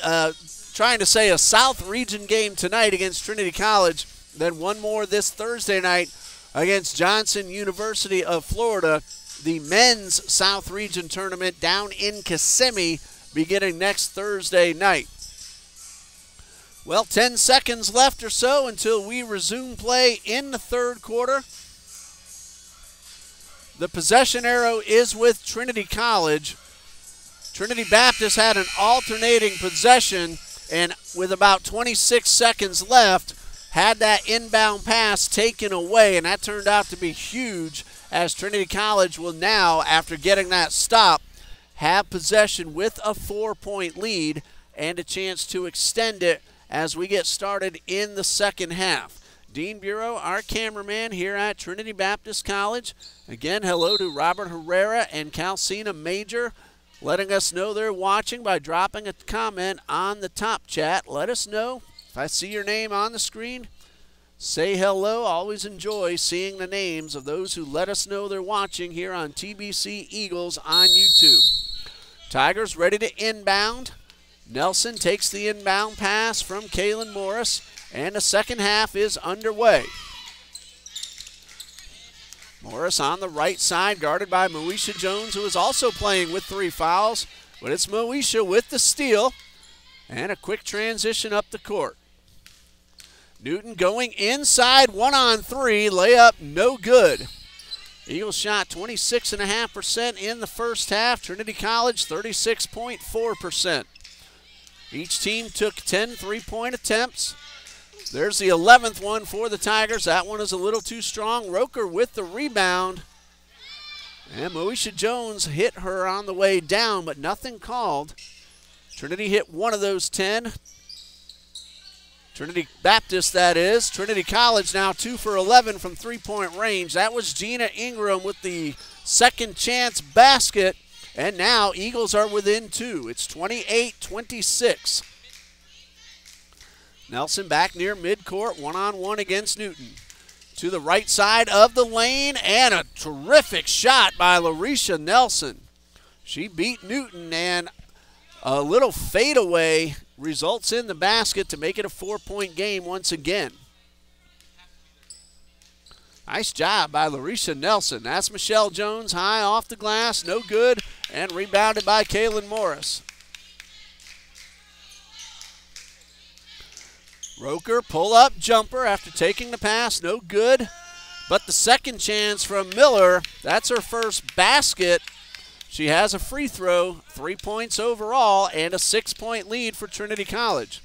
trying to say a South region game tonight against Trinity College, then one more this Thursday night against Johnson University of Florida. The men's South region tournament down in Kissimmee beginning next Thursday night. Well, 10 seconds left or so until we resume play in the third quarter. The possession arrow is with Trinity College. Trinity Baptist had an alternating possession, and with about 26 seconds left, had that inbound pass taken away, and that turned out to be huge, as Trinity College will now, after getting that stop, have possession with a 4-point lead and a chance to extend it as we get started in the second half. Dean Bureau, our cameraman here at Trinity Baptist College. Again, hello to Robert Herrera and Calcina Major, letting us know they're watching by dropping a comment on the top chat. Let us know. If I see your name on the screen, say hello. Always enjoy seeing the names of those who let us know they're watching here on TBC Eagles on YouTube. Tigers ready to inbound. Nelson takes the inbound pass from Kaylin Morris, and the second half is underway. Morris on the right side, guarded by Moesha Jones, who is also playing with 3 fouls. But it's Moesha with the steal, and a quick transition up the court. Newton going inside, 1-on-3, layup no good. Eagles shot 26.5% in the first half. Trinity College 36.4%. Each team took 10 three-point attempts. There's the 11th one for the Tigers. That one is a little too strong. Roker with the rebound. And Moesha Jones hit her on the way down, but nothing called. Trinity hit one of those 10. Trinity Baptist, that is. Trinity College now 2 for 11 from three-point range. That was Gina Ingram with the second chance basket. And now Eagles are within 2. It's 28-26. Nelson back near midcourt, one-on-one against Newton. To the right side of the lane, and a terrific shot by Larisha Nelson. She beat Newton, and a little fadeaway results in the basket to make it a 4-point game once again. Nice job by Larisha Nelson. That's Michelle Jones, high off the glass, no good, and rebounded by Kaylin Morris. Roker pull-up jumper after taking the pass, no good. But the second chance from Miller, that's her first basket. She has a free throw, 3 points overall, and a 6-point lead for Trinity College.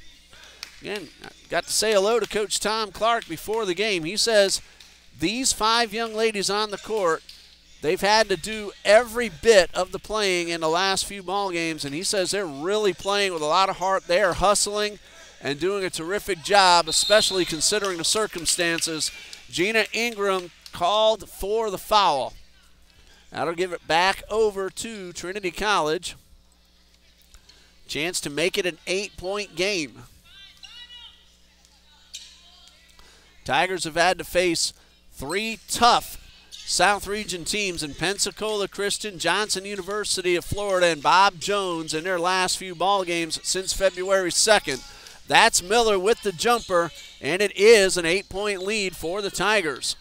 Again, I got to say hello to Coach Tom Clark before the game. He says these 5 young ladies on the court, they've had to do every bit of the playing in the last few ball games, and he says they're really playing with a lot of heart. They are hustling and doing a terrific job, especially considering the circumstances. Gina Ingram called for the foul. That'll give it back over to Trinity College. Chance to make it an 8-point game. Tigers have had to face 3 tough South Region teams in Pensacola Christian, Johnson University of Florida, and Bob Jones in their last few ball games since February 2nd. That's Miller with the jumper, and it is an 8-point lead for the Tigers.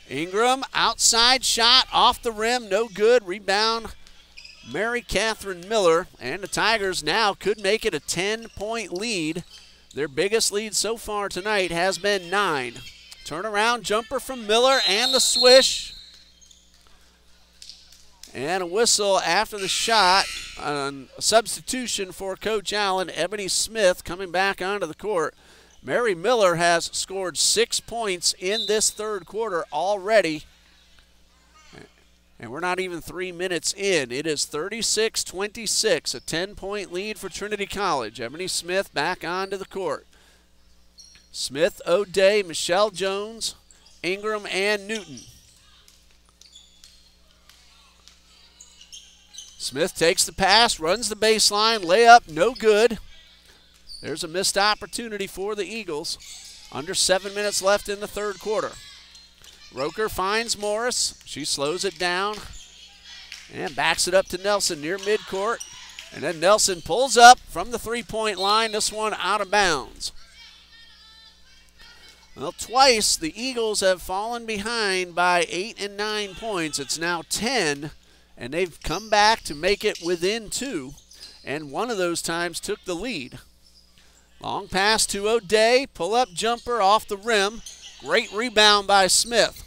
Ingram, outside shot, off the rim, no good. Rebound, Mary Catherine Miller, and the Tigers now could make it a 10-point lead. Their biggest lead so far tonight has been 9. Turnaround jumper from Miller, and the swish. And a whistle after the shot. A substitution for Coach Allen. Ebony Smith coming back onto the court. Mary Miller has scored 6 points in this third quarter already. And we're not even 3 minutes in. It is 36-26, a 10-point lead for Trinity College. Ebony Smith back onto the court. Smith, O'Day, Michelle Jones, Ingram, and Newton. Smith takes the pass, runs the baseline, layup, no good. There's a missed opportunity for the Eagles. Under 7 minutes left in the third quarter. Roker finds Morris. She slows it down and backs it up to Nelson near midcourt. And then Nelson pulls up from the three-point line. This one out of bounds. Well, twice the Eagles have fallen behind by 8 and 9 points. It's now 10. And they've come back to make it within 2, and one of those times took the lead. Long pass to O'Day, pull-up jumper off the rim. Great rebound by Smith.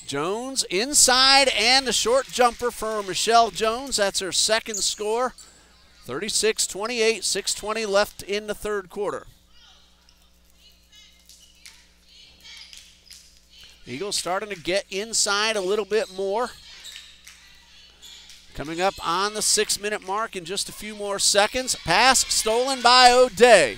Jones inside, and the short jumper for Michelle Jones. That's her second score. 36-28, 6:20 left in the third quarter. Eagles starting to get inside a little bit more. Coming up on the 6-minute mark in just a few more seconds. Pass stolen by O'Day.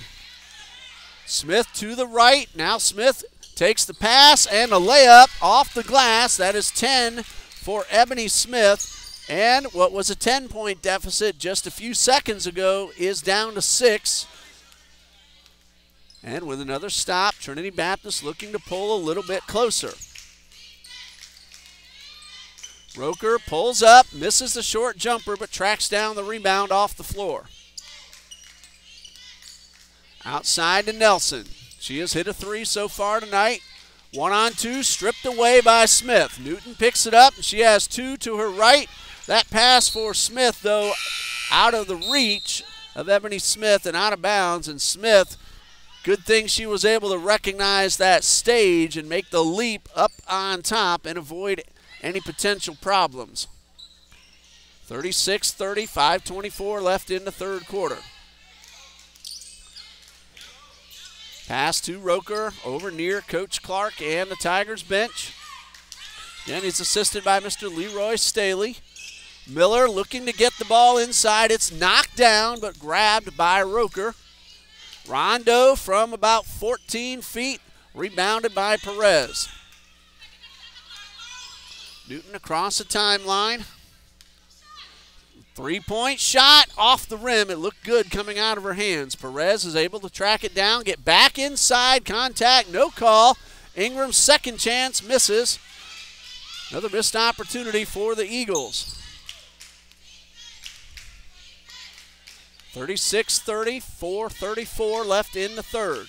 Smith to the right. Now Smith takes the pass and a layup off the glass. That is 10 for Ebony Smith. And what was a 10-point deficit just a few seconds ago is down to 6. And with another stop, Trinity Baptist looking to pull a little bit closer. Roker pulls up, misses the short jumper, but tracks down the rebound off the floor. Outside to Nelson. She has hit a 3 so far tonight. 1-on-2, stripped away by Smith. Newton picks it up, and she has 2 to her right. That pass for Smith, though, out of the reach of Ebony Smith and out of bounds. And Smith, good thing she was able to recognize that stage and make the leap up on top and avoid any potential problems. 36-30, 5:24 left in the third quarter. Pass to Roker over near Coach Clark and the Tigers bench. Again, he's assisted by Mr. Leroy Staley. Miller looking to get the ball inside. It's knocked down but grabbed by Roker. Rondo from about 14 feet, rebounded by Perez. Newton across the timeline. Three-point shot off the rim. It looked good coming out of her hands. Perez is able to track it down, get back inside, contact, no call. Ingram's second chance misses. Another missed opportunity for the Eagles. 36-30, 4:34 left in the third.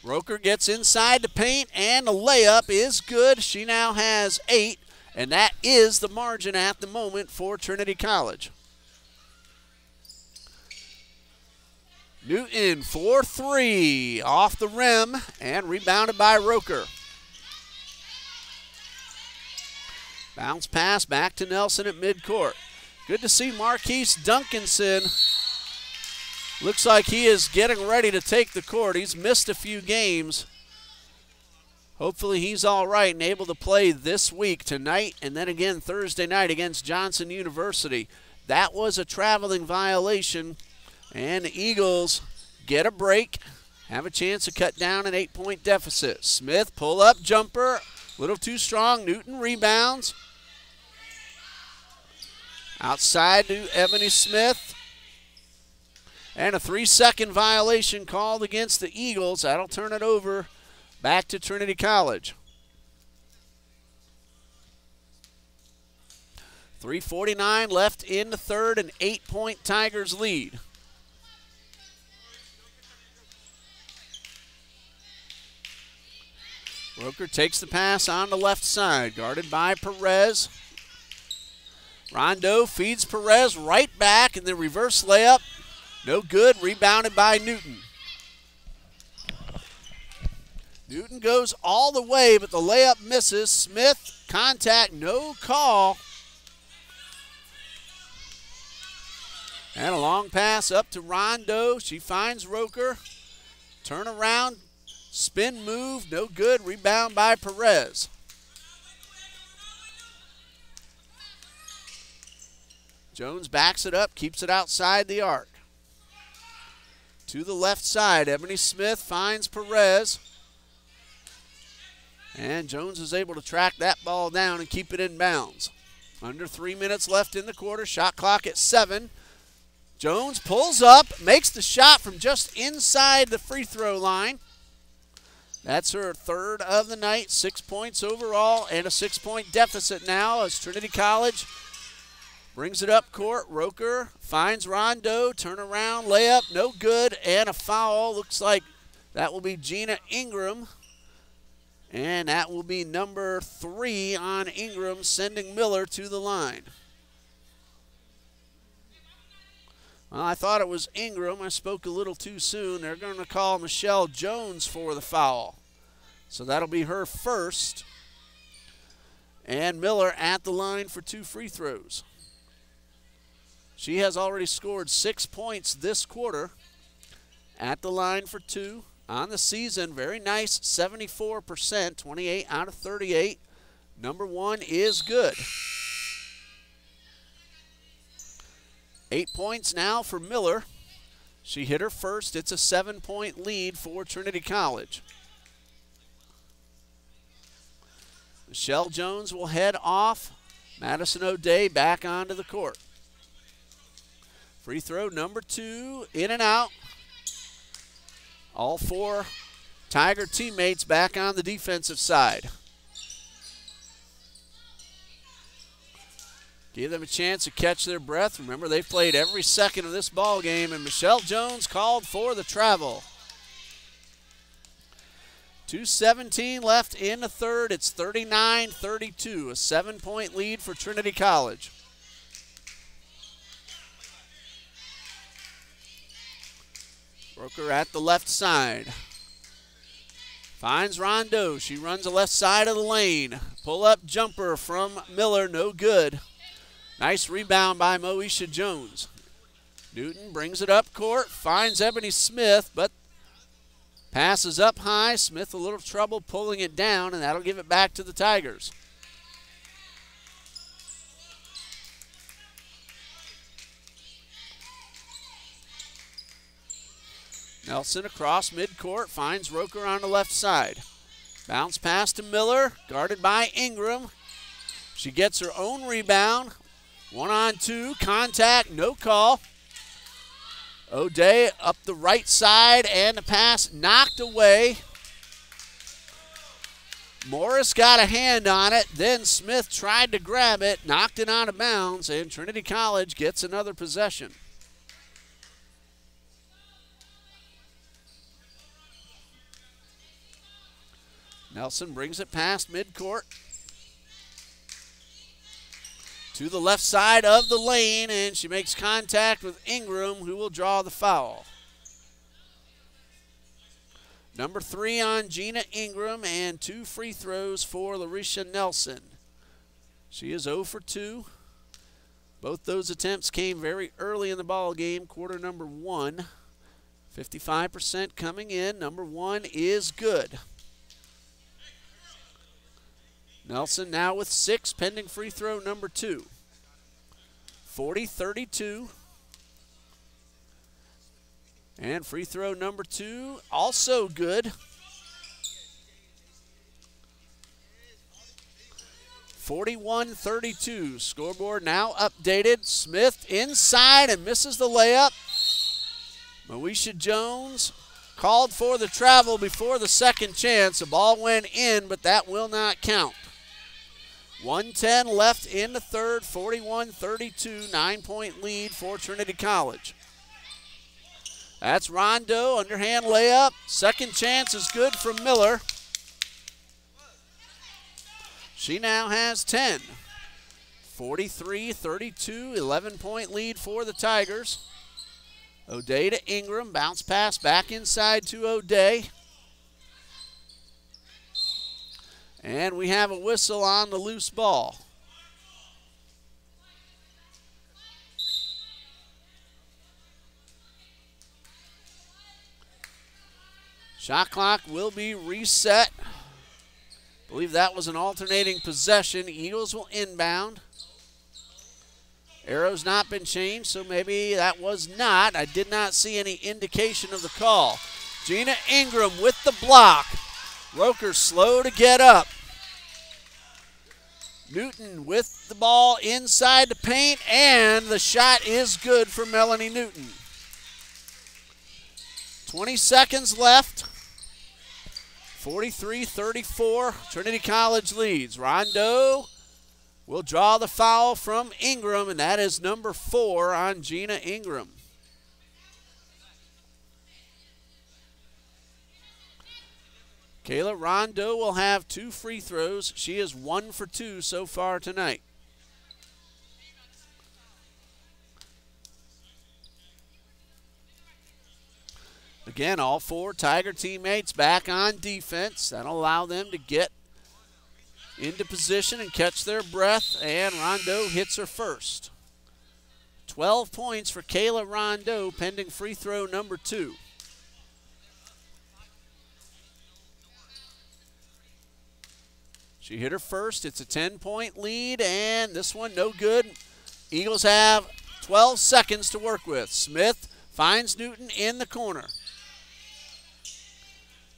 Roker gets inside the paint, and the layup is good. She now has 8, and that is the margin at the moment for Trinity College. Newton for 3, off the rim, and rebounded by Roker. Bounce pass back to Nelson at midcourt. Good to see Marquise Duncanson. Looks like he is getting ready to take the court. He's missed a few games. Hopefully he's all right and able to play this week, tonight, and then again Thursday night against Johnson University. That was a traveling violation, and the Eagles get a break, have a chance to cut down an 8-point deficit. Smith, pull-up jumper, a little too strong. Newton rebounds. Outside to Ebony Smith. And a 3-second violation called against the Eagles. That'll turn it over back to Trinity College. 3:49 left in the third, an 8-point Tigers lead. Roker takes the pass on the left side, guarded by Perez. Rondo feeds Perez right back, and the reverse layup. No good, rebounded by Newton. Newton goes all the way, but the layup misses. Smith, contact, no call. And a long pass up to Rondo. She finds Roker. Turn around, spin move, no good, rebound by Perez. Jones backs it up, keeps it outside the arc. To the left side, Ebony Smith finds Perez. And Jones is able to track that ball down and keep it in bounds. Under 3 minutes left in the quarter, shot clock at 7. Jones pulls up, makes the shot from just inside the free throw line. That's her third of the night, 6 points overall, and a 6-point deficit now as Trinity College brings it up court. Roker finds Rondo, turnaround, layup, no good, and a foul. Looks like that will be Gina Ingram. And that will be number 3 on Ingram, sending Miller to the line. Well, I thought it was Ingram. I spoke a little too soon. They're going to call Michelle Jones for the foul. So that'll be her first. And Miller at the line for 2 free throws. She has already scored 6 points this quarter. At the line for 2. On the season, very nice, 74%, 28 out of 38. Number 1 is good. 8 points now for Miller. She hit her first. It's a 7-point lead for Trinity College. Michelle Jones will head off. Madison O'Day back onto the court. Free throw number 2, in and out. All 4 Tiger teammates back on the defensive side. Give them a chance to catch their breath. Remember, they've played every second of this ball game, and Michelle Jones called for the travel. 2:17 left in the third. It's 39-32, a 7-point lead for Trinity College. Roker at the left side. Finds Rondo. She runs the left side of the lane. Pull-up jumper from Miller, no good. Nice rebound by Moesha Jones. Newton brings it up court, finds Ebony Smith, but passes up high. Smith a little trouble pulling it down, and that'll give it back to the Tigers. Nelson across midcourt, finds Roker on the left side. Bounce pass to Miller, guarded by Ingram. She gets her own rebound, 1-on-2, contact, no call. O'Day up the right side, and the pass knocked away. Morris got a hand on it, then Smith tried to grab it, knocked it out of bounds, and Trinity College gets another possession. Nelson brings it past midcourt to the left side of the lane, and she makes contact with Ingram, who will draw the foul. Number 3 on Gina Ingram, and 2 free throws for Larisha Nelson. She is 0 for 2. Both those attempts came very early in the ball game, quarter number 1. 55% coming in. Number 1 is good. Nelson now with 6, pending free throw number 2. 40-32. And free throw number 2, also good. 41-32. Scoreboard now updated. Smith inside and misses the layup. Moesha Jones called for the travel before the second chance. The ball went in, but that will not count. 1:10 left in the third, 41-32, 9-point lead for Trinity College. That's Rondo, underhand layup. Second chance is good from Miller. She now has 10. 43-32, 11-point lead for the Tigers. O'Day to Ingram, bounce pass back inside to O'Day. And we have a whistle on the loose ball. Shot clock will be reset. I believe that was an alternating possession. Eagles will inbound. Arrow's not been changed, so maybe that was not. I did not see any indication of the call. Gina Ingram with the block. Roker slow to get up. Newton with the ball inside the paint, and the shot is good for Melanie Newton. 20 seconds left. 43-34, Trinity College leads. Rondo will draw the foul from Ingram, and that is number 4 on Gina Ingram. Kayla Rondo will have 2 free throws. She is 1 for 2 so far tonight. Again, all 4 Tiger teammates back on defense. That'll allow them to get into position and catch their breath, and Rondo hits her first. 12 points for Kayla Rondo, pending free throw number 2. She hit her first. It's a 10-point lead, and this one no good. Eagles have 12 seconds to work with. Smith finds Newton in the corner.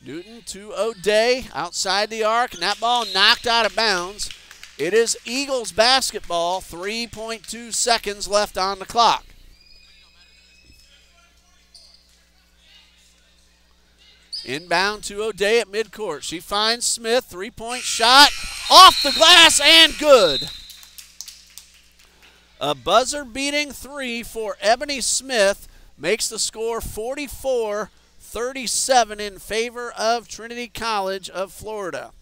Newton to O'Day outside the arc, and that ball knocked out of bounds. It is Eagles basketball, 3.2 seconds left on the clock. Inbound to O'Day at midcourt. She finds Smith, three-point shot, off the glass and good. A buzzer-beating 3 for Ebony Smith makes the score 44-37 in favor of Trinity College of Florida.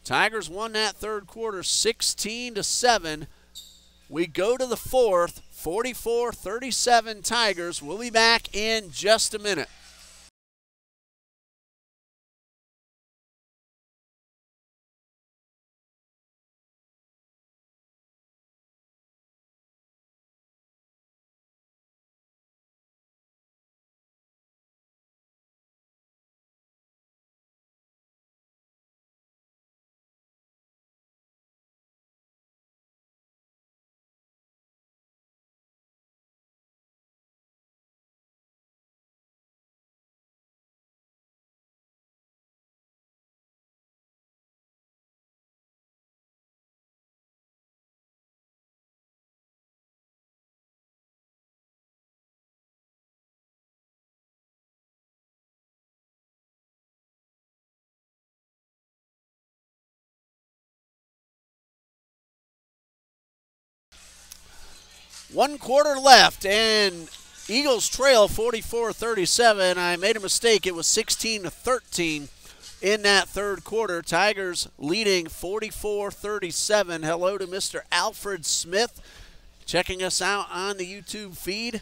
Tigers won that third quarter 16-7. We go to the fourth, 44-37 Tigers. We'll be back in just a minute. 1 quarter left, and Eagles trail 44-37. I made a mistake. It was 16-13 in that third quarter. Tigers leading 44-37. Hello to Mr. Alfred Smith checking us out on the YouTube feed.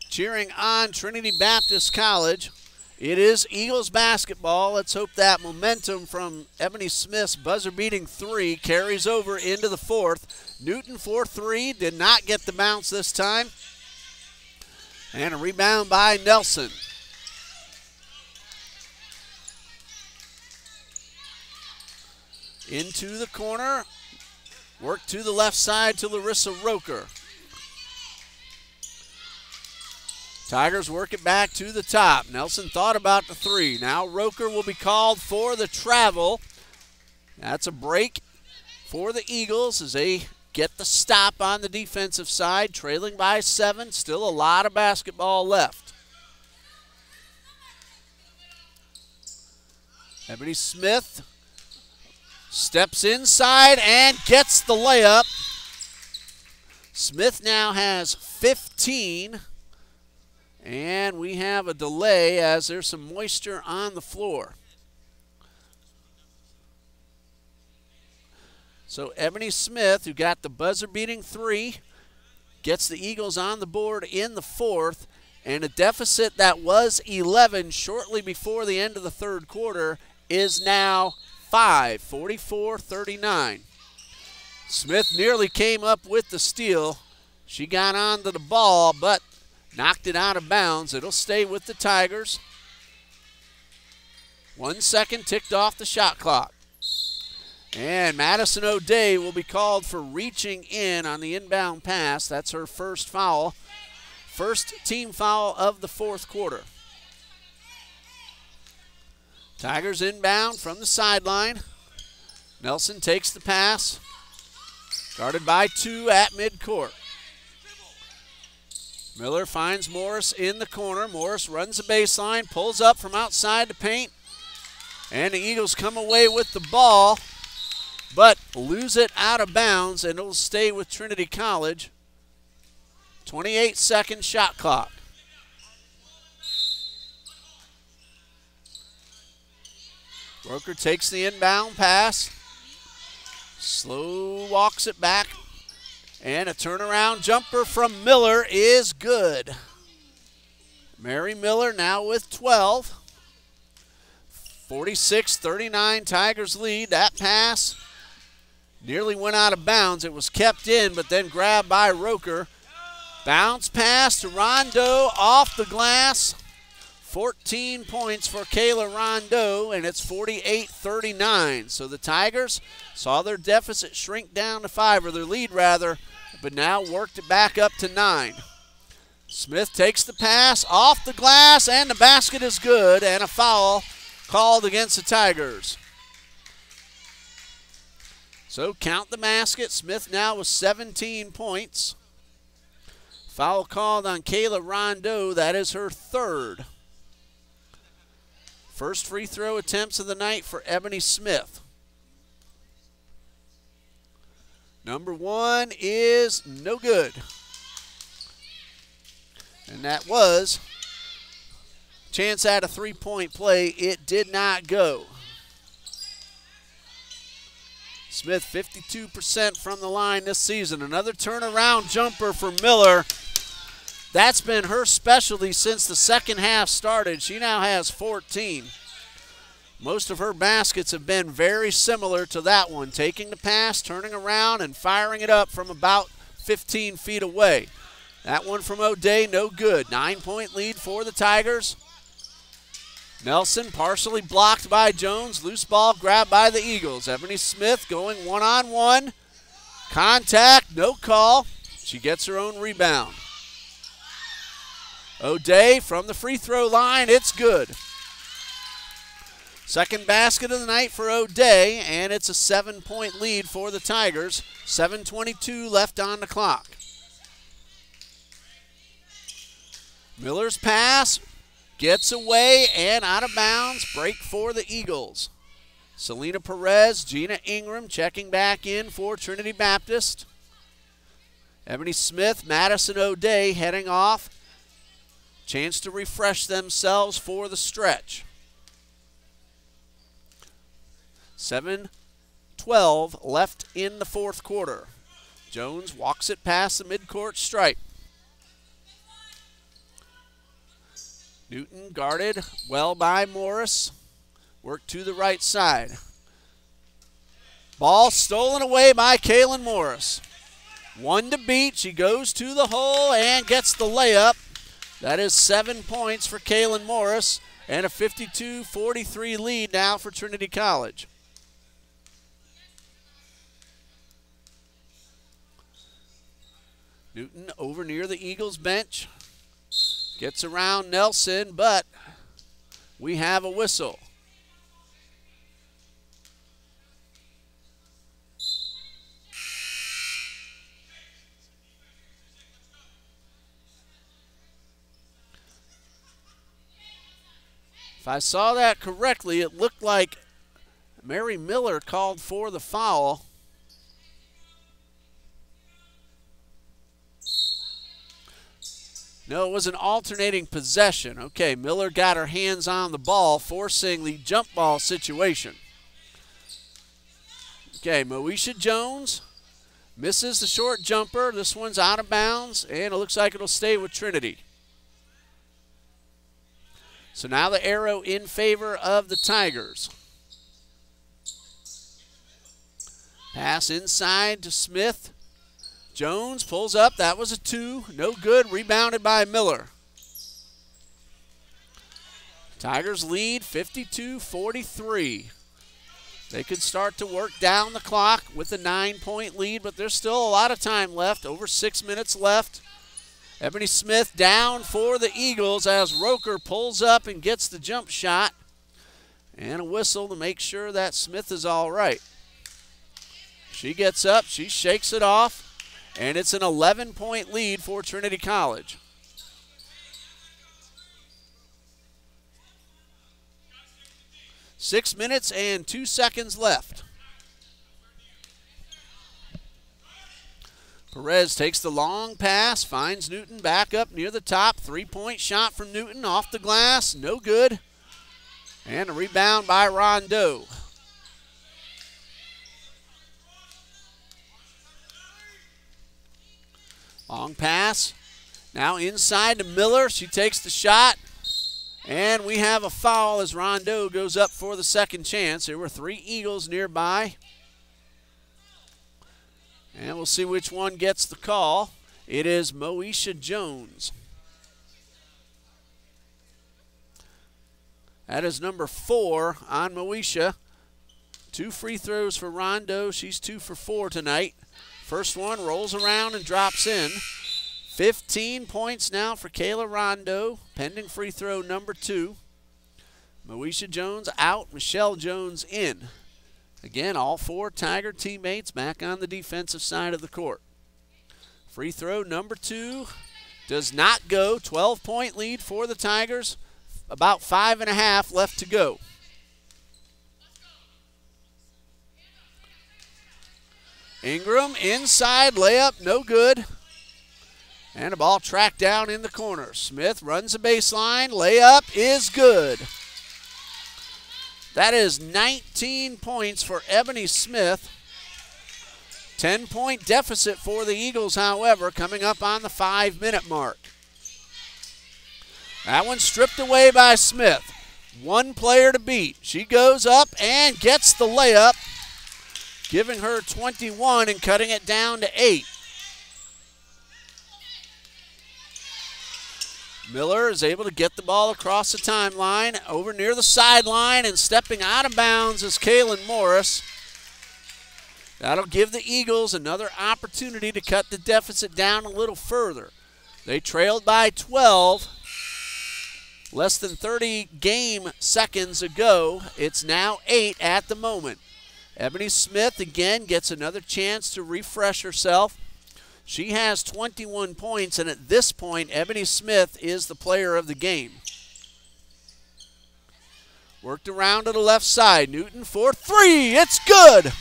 Cheering on Trinity Baptist College. It is Eagles basketball. Let's hope that momentum from Ebony Smith's buzzer-beating 3 carries over into the fourth. Newton for 3, did not get the bounce this time. And a rebound by Nelson. Into the corner. Work to the left side to Larissa Roker. Tigers work it back to the top. Nelson thought about the 3. Now Roker will be called for the travel. That's a break for the Eagles as they get the stop on the defensive side, trailing by 7. Still a lot of basketball left. Ebony Smith steps inside and gets the layup. Smith now has 15. And we have a delay as there's some moisture on the floor. So Ebony Smith, who got the buzzer-beating 3, gets the Eagles on the board in the fourth, and a deficit that was 11 shortly before the end of the third quarter is now 5, 44-39. Smith nearly came up with the steal. She got onto the ball, but knocked it out of bounds. It'll stay with the Tigers. 1 second ticked off the shot clock. And Madison O'Day will be called for reaching in on the inbound pass. That's her first foul. First team foul of the fourth quarter. Tigers inbound from the sideline. Nelson takes the pass. Guarded by 2 at midcourt. Miller finds Morris in the corner. Morris runs the baseline, pulls up from outside the paint, and the Eagles come away with the ball, but lose it out of bounds, and it'll stay with Trinity College. 28-second shot clock. Roker takes the inbound pass, slow walks it back. And a turnaround jumper from Miller is good. Mary Miller now with 12. 46-39 Tigers lead. That pass nearly went out of bounds. It was kept in, but then grabbed by Roker. Bounce pass to Rondo off the glass. 14 points for Kayla Rondo, and it's 48-39. So the Tigers saw their deficit shrink down to 5, or their lead rather, but now worked it back up to 9. Smith takes the pass off the glass, and the basket is good, and a foul called against the Tigers. So count the basket. Smith now with 17 points. Foul called on Kayla Rondo. That is her 3rd. First free throw attempts of the night for Ebony Smith. Number 1 is no good. And that was chance at a 3-point play. It did not go. Smith 52% from the line this season. Another turnaround jumper for Miller. That's been her specialty since the second half started. She now has 14. Most of her baskets have been very similar to that one, taking the pass, turning around, and firing it up from about 15 feet away. That one from O'Day, no good. 9-point lead for the Tigers. Nelson partially blocked by Jones. Loose ball grabbed by the Eagles. Ebony Smith going one-on-one. Contact, no call. She gets her own rebound. O'Day from the free throw line, it's good. Second basket of the night for O'Day, and it's a 7-point lead for the Tigers. 7:22 left on the clock. Miller's pass gets away and out of bounds. Break for the Eagles. Selena Perez, Gina Ingram checking back in for Trinity Baptist. Ebony Smith, Madison O'Day heading off. Chance to refresh themselves for the stretch. 7:12 left in the fourth quarter. Jones walks it past the midcourt stripe. Newton guarded well by Morris. Worked to the right side. Ball stolen away by Kaylin Morris. One to beat. She goes to the hole and gets the layup. That is 7 points for Kaylin Morris and a 52-43 lead now for Trinity College. Newton over near the Eagles bench. Gets around Nelson, but we have a whistle. If I saw that correctly, it looked like Mary Miller called for the foul. No, it was an alternating possession. Okay, Miller got her hands on the ball, forcing the jump ball situation. Okay, Moesha Jones misses the short jumper. This one's out of bounds, and it looks like it'll stay with Trinity. So now the arrow in favor of the Tigers. Pass inside to Smith. Jones pulls up. That was a two. No good. Rebounded by Miller. Tigers lead 52-43. They could start to work down the clock with a 9-point lead, but there's still a lot of time left. Over 6 minutes left. Ebony Smith down for the Eagles as Roker pulls up and gets the jump shot. And a whistle to make sure that Smith is all right. She gets up. She shakes it off. And it's an 11-point lead for Trinity College. Six minutes and 2 seconds left. Perez takes the long pass, finds Newton back up near the top. Three-point shot from Newton off the glass, no good. And a rebound by Rondeau. Long pass. Now inside to Miller. She takes the shot. And we have a foul as Rondeau goes up for the second chance. There were 3 Eagles nearby. And we'll see which one gets the call. It is Moesha Jones. That is number 4 on Moesha. 2 free throws for Rondeau. She's 2 for 4 tonight. First one rolls around and drops in. 15 points now for Kayla Rondeau, pending free throw number 2. Moesha Jones out, Michelle Jones in. Again, all 4 Tiger teammates back on the defensive side of the court. Free throw number 2 does not go. 12-point lead for the Tigers. About 5.5 left to go. Ingram inside layup, no good. And a ball tracked down in the corner. Smith runs the baseline. Layup is good. That is 19 points for Ebony Smith. 10-point deficit for the Eagles, however, coming up on the 5-minute mark. That one stripped away by Smith. One player to beat. She goes up and gets the layup, giving her 21 and cutting it down to 8. Miller is able to get the ball across the timeline, over near the sideline, and stepping out of bounds is Kaylin Morris. That'll give the Eagles another opportunity to cut the deficit down a little further. They trailed by 12 less than 30 game seconds ago. It's now 8 at the moment. Ebony Smith again gets another chance to refresh herself. She has 21 points, and at this point, Ebony Smith is the player of the game. Worked around to the left side. Newton for 3. It's good.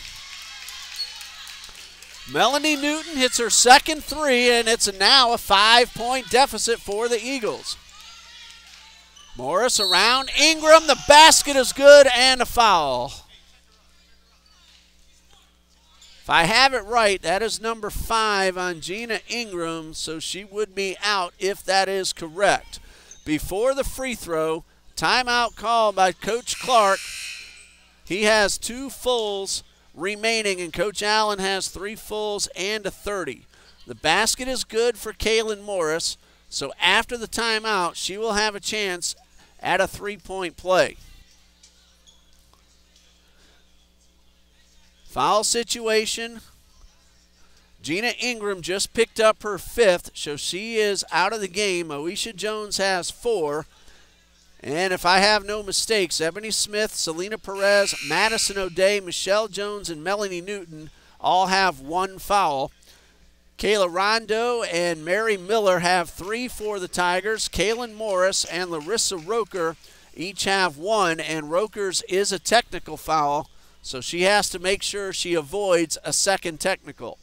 Melanie Newton hits her second three, and it's now a 5-point deficit for the Eagles. Morris around Ingram. The basket is good and a foul. If I have it right, that is number 5 on Gina Ingram, so she would be out if that is correct. Before the free throw, timeout called by Coach Clark. He has 2 fulls remaining, and Coach Allen has 3 fulls and a 30. The basket is good for Kaylin Morris, so after the timeout, she will have a chance at a 3-point play. Foul situation. Gina Ingram just picked up her 5th, so she is out of the game. Moesha Jones has 4. And if I have no mistakes, Ebony Smith, Selena Perez, Madison O'Day, Michelle Jones, and Melanie Newton all have 1 foul. Kayla Rondo and Mary Miller have 3 for the Tigers. Kaylin Morris and Larissa Roker each have 1, and Roker's is a technical foul, so she has to make sure she avoids a second technical.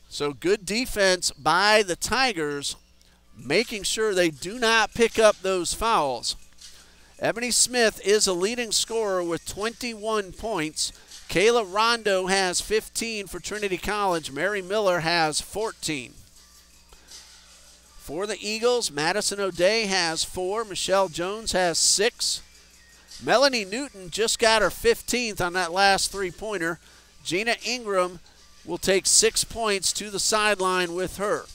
So good defense by the Tigers, making sure they do not pick up those fouls. Ebony Smith is a leading scorer with 21 points. Kayla Rondo has 15 for Trinity College. Mary Miller has 14. For the Eagles, Madison O'Day has 4. Michelle Jones has 6. Melanie Newton just got her 15th on that last three-pointer. Gina Ingram will take 6 points to the sideline with her.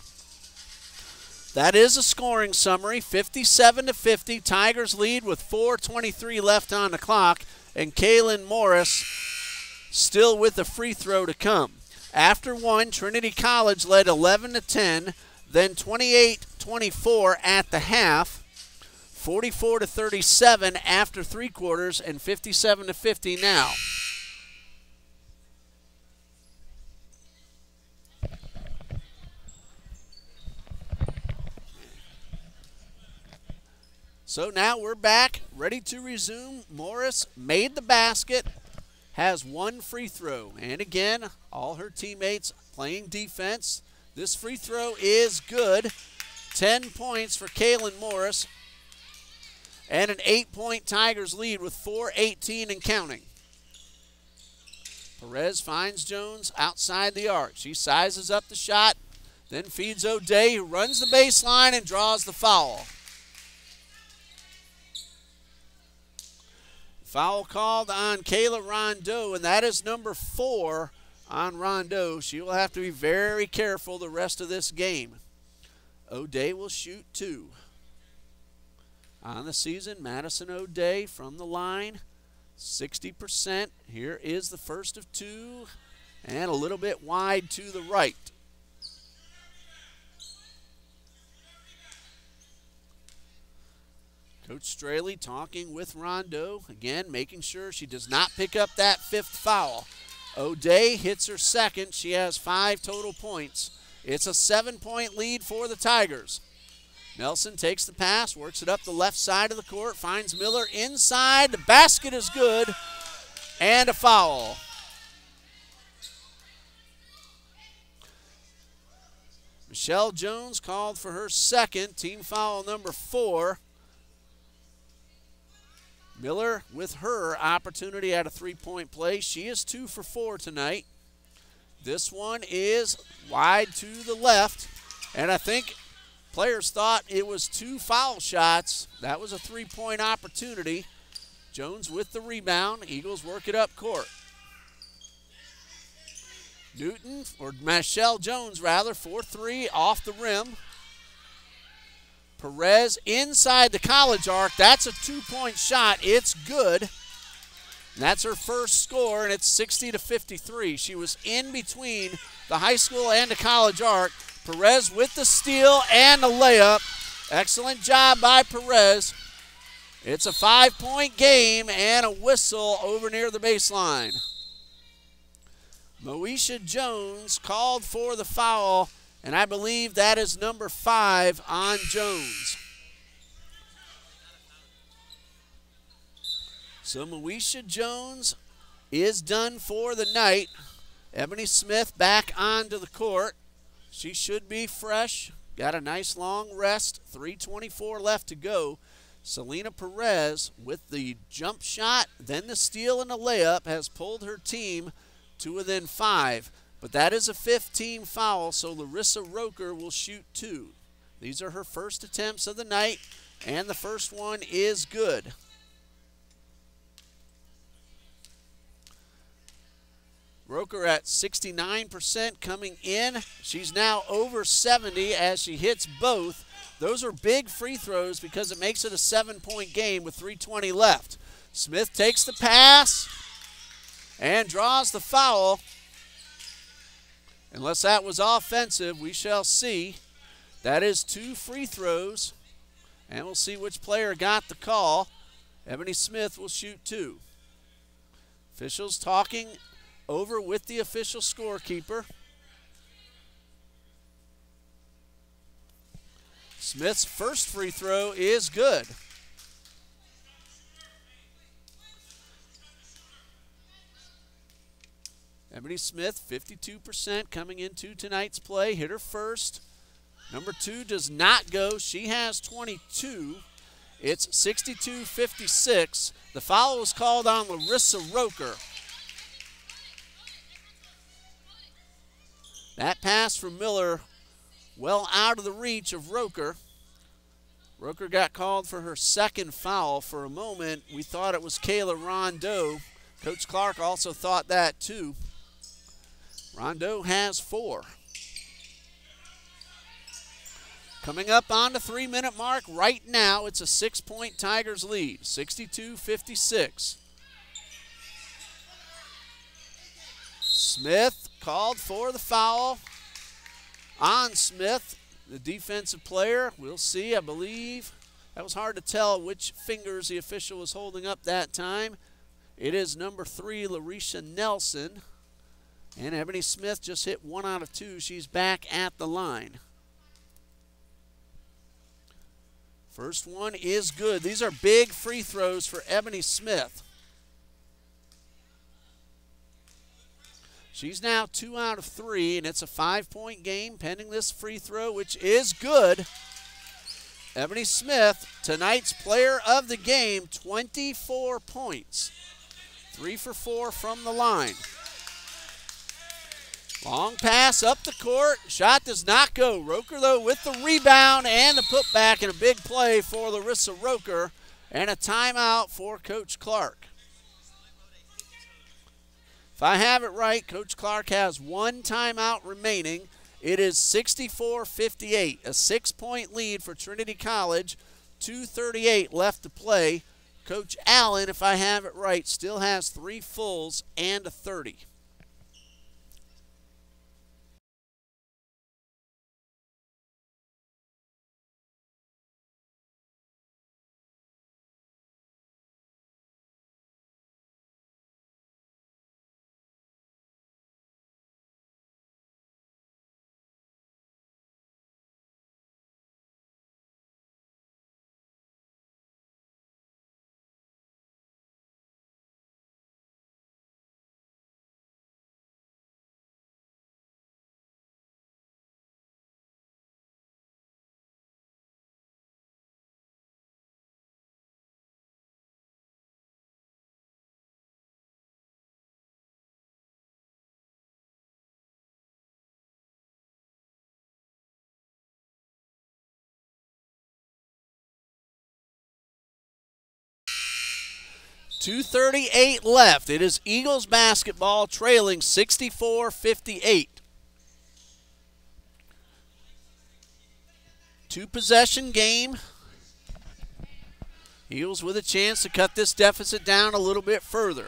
That is a scoring summary, 57-50. Tigers lead with 4:23 left on the clock, and Kaylin Morris still with the free throw to come. After one, Trinity College led 11-10, then 28-24 at the half, 44-37 after 3 quarters, and 57-50 now. So now we're back, ready to resume. Morris made the basket, has 1 free throw. And again, all her teammates playing defense. This free throw is good. 10 points for Kaylin Morris. And an 8-point Tigers lead with 4:18 and counting. Perez finds Jones outside the arc. She sizes up the shot, then feeds O'Day, who runs the baseline and draws the foul. Foul called on Kayla Rondo, and that is number 4 on Rondo. She will have to be very careful the rest of this game. O'Day will shoot 2. On the season, Madison O'Day from the line, 60%. Here is the first of 2, and a little bit wide to the right. Coach Straley talking with Rondo, again making sure she does not pick up that 5th foul. O'Day hits her second. She has 5 total points. It's a 7-point lead for the Tigers. Nelson takes the pass, works it up the left side of the court, finds Miller inside. The basket is good, and a foul. Michelle Jones called for her second, team foul number 4. Miller with her opportunity at a 3-point play. She is 2 for 4 tonight. This one is wide to the left, and I think players thought it was 2 foul shots. That was a 3-point opportunity. Jones with the rebound. Eagles work it up court. Newton, or Michelle Jones rather, 4-3 off the rim. Perez inside the college arc. That's a 2-point shot. It's good. And that's her first score, and it's 60-53. She was in between the high school and the college arc. Perez with the steal and the layup. Excellent job by Perez. It's a 5-point game and a whistle over near the baseline. Moesha Jones called for the foul, and I believe that is number 5 on Jones. So Moesha Jones is done for the night. Ebony Smith back onto the court. She should be fresh. Got a nice long rest. 3:24 left to go. Selena Perez with the jump shot, then the steal and the layup has pulled her team to within 5. But that is a 15 foul, so Larissa Roker will shoot 2. These are her first attempts of the night, and the first one is good. Roker at 69% coming in. She's now over 70 as she hits both. Those are big free throws because it makes it a 7-point game with 3:20 left. Smith takes the pass and draws the foul. Unless that was offensive, we shall see. That is 2 free throws, and we'll see which player got the call. Ebony Smith will shoot 2. Officials talking over with the official scorekeeper. Smith's first free throw is good. Ebony Smith, 52% coming into tonight's play. Hit her first. Number 2 does not go. She has 22. It's 62-56. The foul was called on Larissa Roker. That pass from Miller well out of the reach of Roker. Roker got called for her second foul. For a moment, we thought it was Kayla Rondeau. Coach Clark also thought that too. Rondeau has 4. Coming up on the 3-minute mark right now, it's a 6-point Tigers lead, 62-56. Smith called for the foul on Smith, the defensive player. We'll see, I believe. That was hard to tell which fingers the official was holding up that time. It is number 3, Larisha Nelson. And Ebony Smith just hit 1 out of 2. She's back at the line. First one is good. These are big free throws for Ebony Smith. She's now 2 out of 3, and it's a 5-point game pending this free throw, which is good. Ebony Smith, tonight's player of the game, 24 points. 3 for 4 from the line. Long pass up the court. Shot does not go. Roker, though, with the rebound and the putback, and a big play for Larissa Roker, and a timeout for Coach Clark. If I have it right, Coach Clark has 1 timeout remaining. It is 64-58, a 6-point lead for Trinity College. 2:38 left to play. Coach Allen, if I have it right, still has 3 fulls and a 30. .238 left. It is Eagles basketball trailing 64-58. 2-possession game. Eagles with a chance to cut this deficit down a little bit further.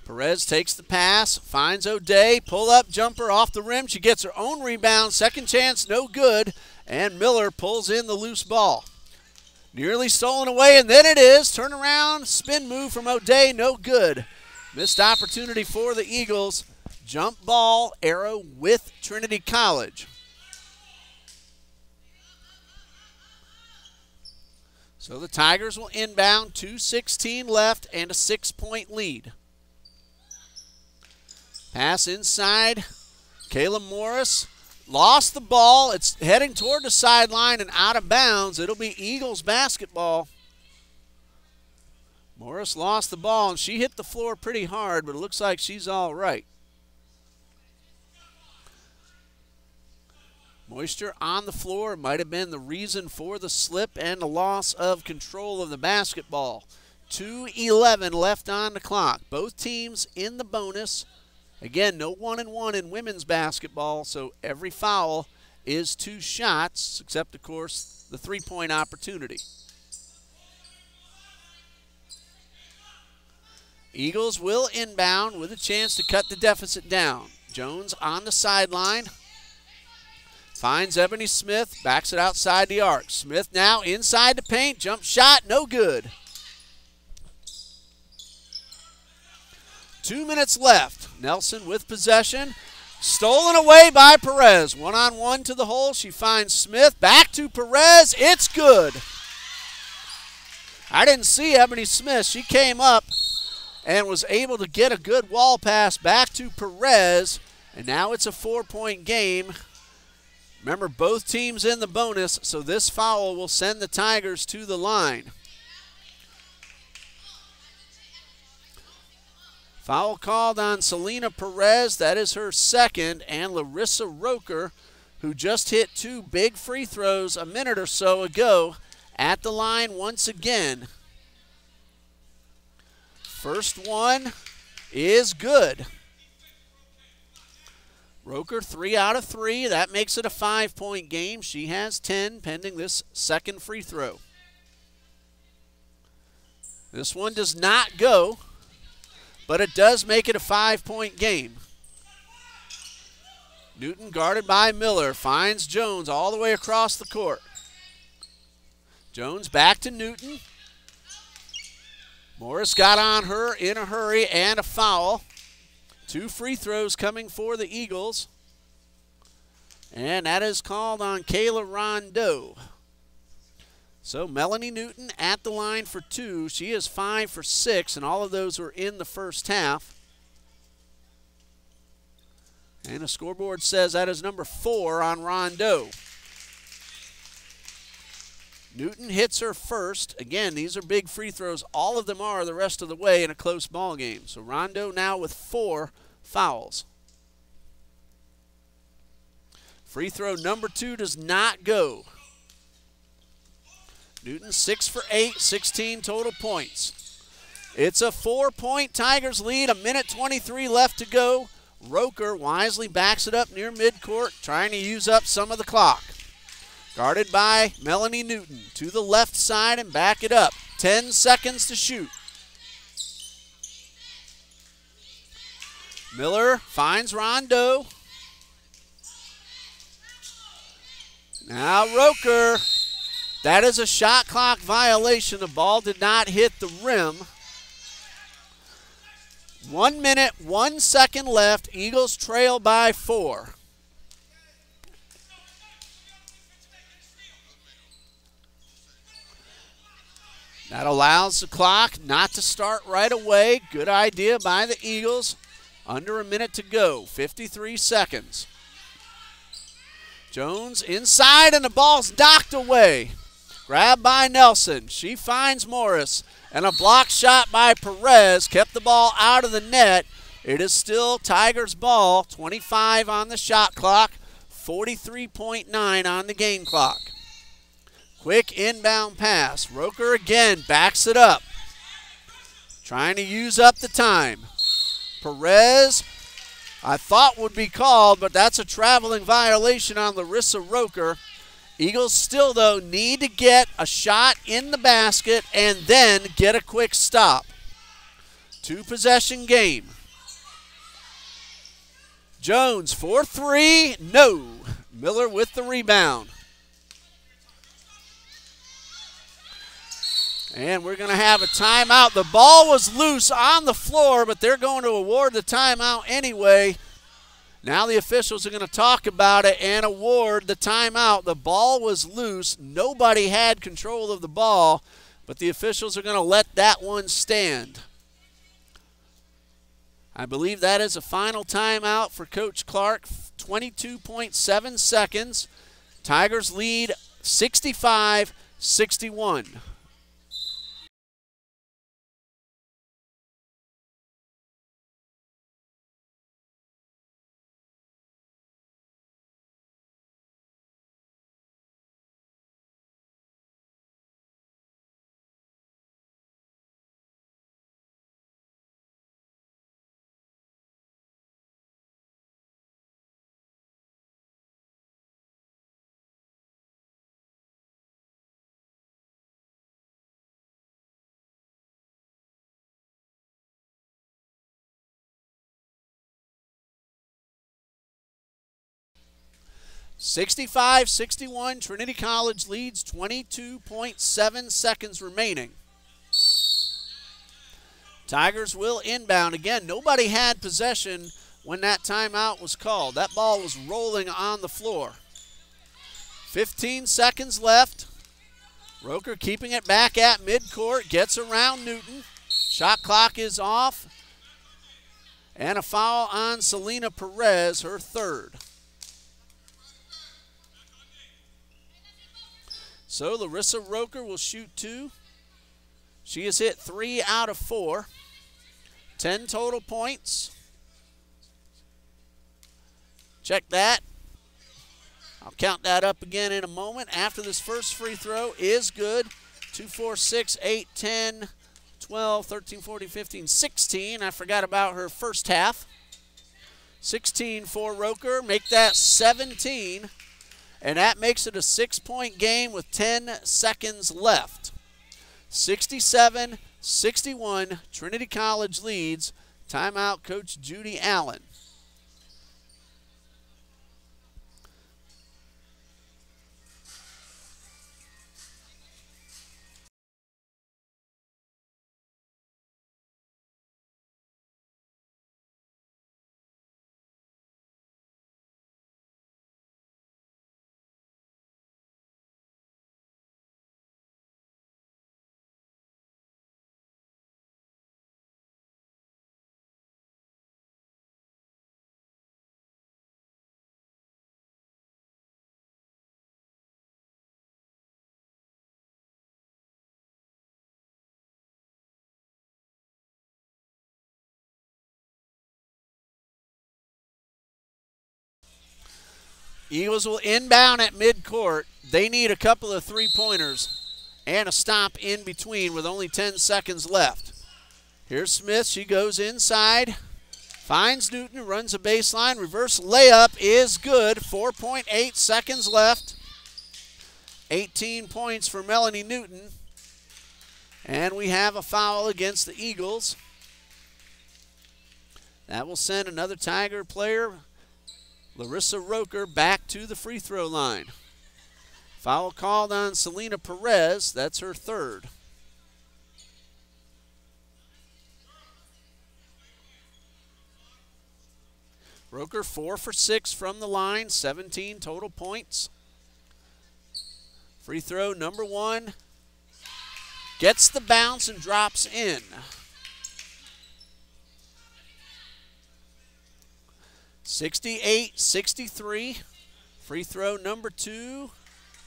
Perez takes the pass, finds O'Day, pull-up jumper off the rim. She gets her own rebound. Second chance, no good. And Miller pulls in the loose ball. Nearly stolen away, and then it is. Turnaround, spin move from O'Day, no good. Missed opportunity for the Eagles. Jump ball arrow with Trinity College. So the Tigers will inbound, 2:16 left and a 6-point lead. Pass inside. Kayla Morris lost the ball. It's heading toward the sideline and out of bounds. It'll be Eagles basketball. Morris lost the ball, and she hit the floor pretty hard, but it looks like she's all right. Moisture on the floor might have been the reason for the slip and the loss of control of the basketball. 2:11 left on the clock. Both teams in the bonus. Again, no 1-and-1 in women's basketball, so every foul is 2 shots, except, of course, the 3-point opportunity. Eagles will inbound with a chance to cut the deficit down. Jones on the sideline. Finds Ebony Smith, backs it outside the arc. Smith now inside the paint, jump shot, no good. 2 minutes left. Nelson with possession. Stolen away by Perez. 1-on-1 to the hole. She finds Smith. Back to Perez. It's good. I didn't see Ebony Smith. She came up and was able to get a good wall pass back to Perez. And now it's a 4-point game. Remember, both teams in the bonus, so this foul will send the Tigers to the line. Foul called on Selena Perez. That is her second. And Larissa Roker, who just hit 2 big free throws a minute or so ago, at the line once again. First one is good. Roker 3 out of 3. That makes it a 5-point game. She has 10 pending this second free throw. This one does not go, but it does make it a 5-point game. Newton guarded by Miller. Finds Jones all the way across the court. Jones back to Newton. Morris got on her in a hurry and a foul. 2 free throws coming for the Eagles. And that is called on Kayla Rondeau. So Melanie Newton at the line for 2. She is 5 for 6, and all of those were in the first half. And the scoreboard says that is number 4 on Rondeau. Newton hits her first. Again, these are big free throws. All of them are the rest of the way in a close ball game. So Rondeau now with 4 fouls. Free throw number 2 does not go. Newton 6 for 8, 16 total points. It's a 4-point Tigers lead, 1:23 left to go. Roker wisely backs it up near midcourt, trying to use up some of the clock. Guarded by Melanie Newton. To the left side and back it up. 10 seconds to shoot. Miller finds Rondeau. Now Roker. That is a shot clock violation. The ball did not hit the rim. 1 minute, 1 second left. Eagles trail by 4. That allows the clock not to start right away. Good idea by the Eagles. Under a minute to go, 53 seconds. Jones inside, and the ball's knocked away. Grabbed by Nelson. She finds Morris, and a block shot by Perez kept the ball out of the net. It is still Tigers ball, 25 on the shot clock, 43.9 on the game clock. Quick inbound pass. Roker again backs it up. Trying to use up the time. Perez, I thought would be called, but that's a traveling violation on Larissa Roker. Eagles still, though, need to get a shot in the basket and then get a quick stop. 2-possession game. Jones for 3, no. Miller with the rebound. And we're going to have a timeout. The ball was loose on the floor, but they're going to award the timeout anyway. Now the officials are going to talk about it and award the timeout. The ball was loose. Nobody had control of the ball, but the officials are going to let that one stand. I believe that is a final timeout for Coach Clark. 22.7 seconds. Tigers lead 65-61. (65-61). Trinity College leads. 22.7 seconds remaining. Tigers will inbound. Again, nobody had possession when that timeout was called. That ball was rolling on the floor. 15 seconds left. Roker keeping it back at midcourt. Gets around Newton. Shot clock is off. And a foul on Selena Perez, her third. So Larissa Roker will shoot 2. She has hit 3 out of 4. 10 total points. Check that. I'll count that up again in a moment. After this first free throw is good. 2, 4, 6, 8, 10, 12, 13, 14, 15, 16. I forgot about her first half. 16 for Roker. Make that 17. And that makes it a 6-point game with 10 seconds left. 67-61, Trinity College leads. Timeout, Coach Judy Allen. Eagles will inbound at midcourt. They need a couple of three-pointers and a stop in between with only 10 seconds left. Here's Smith. She goes inside. Finds Newton, runs a baseline. Reverse layup is good. 4.8 seconds left. 18 points for Melanie Newton. And we have a foul against the Eagles. That will send another Tiger player, Larissa Roker, back to the free throw line. Foul called on Selena Perez. That's her third. Roker 4 for 6 from the line, 17 total points. Free throw number 1. Gets the bounce and drops in. 68-63. Free throw number 2.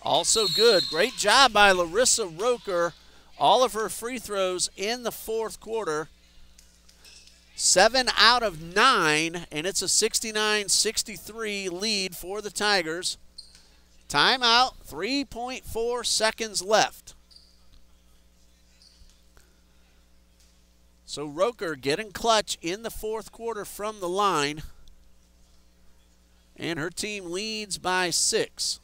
Also good. Great job by Larissa Roker. All of her free throws in the fourth quarter. 7 out of 9, and it's a 69-63 lead for the Tigers. Timeout, 3.4 seconds left. So Roker getting clutch in the fourth quarter from the line. And her team leads by 6.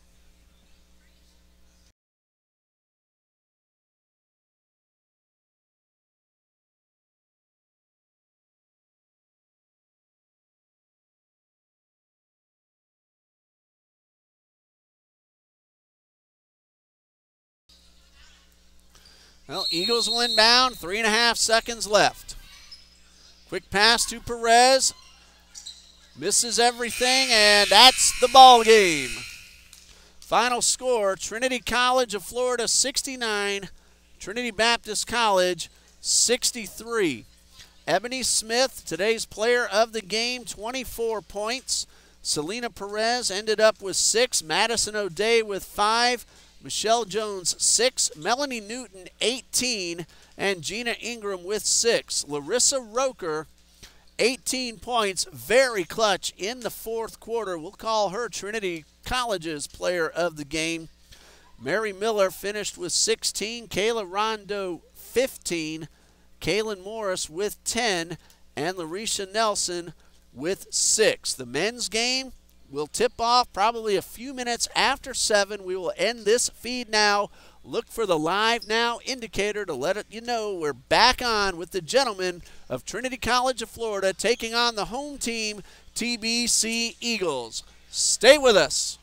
Well, Eagles will inbound, 3.5 seconds left. Quick pass to Perez. Misses everything, and that's the ball game. Final score, Trinity College of Florida 69, Trinity Baptist College 63. Ebony Smith, today's player of the game, 24 points. Selena Perez ended up with 6. Madison O'Day with 5. Michelle Jones, 6. Melanie Newton, 18. And Gina Ingram with 6. Larissa Roker, 18 points. Very clutch in the fourth quarter. We'll call her Trinity College's player of the game. Mary Miller finished with 16. Kayla Rondo, 15. Kaylin Morris with 10, and Larisha Nelson with 6. The men's game will tip off probably a few minutes after 7. We will end this feed now. Look for the Live Now indicator to let you know we're back on with the gentlemen of Trinity College of Florida taking on the home team, TBC Eagles. Stay with us.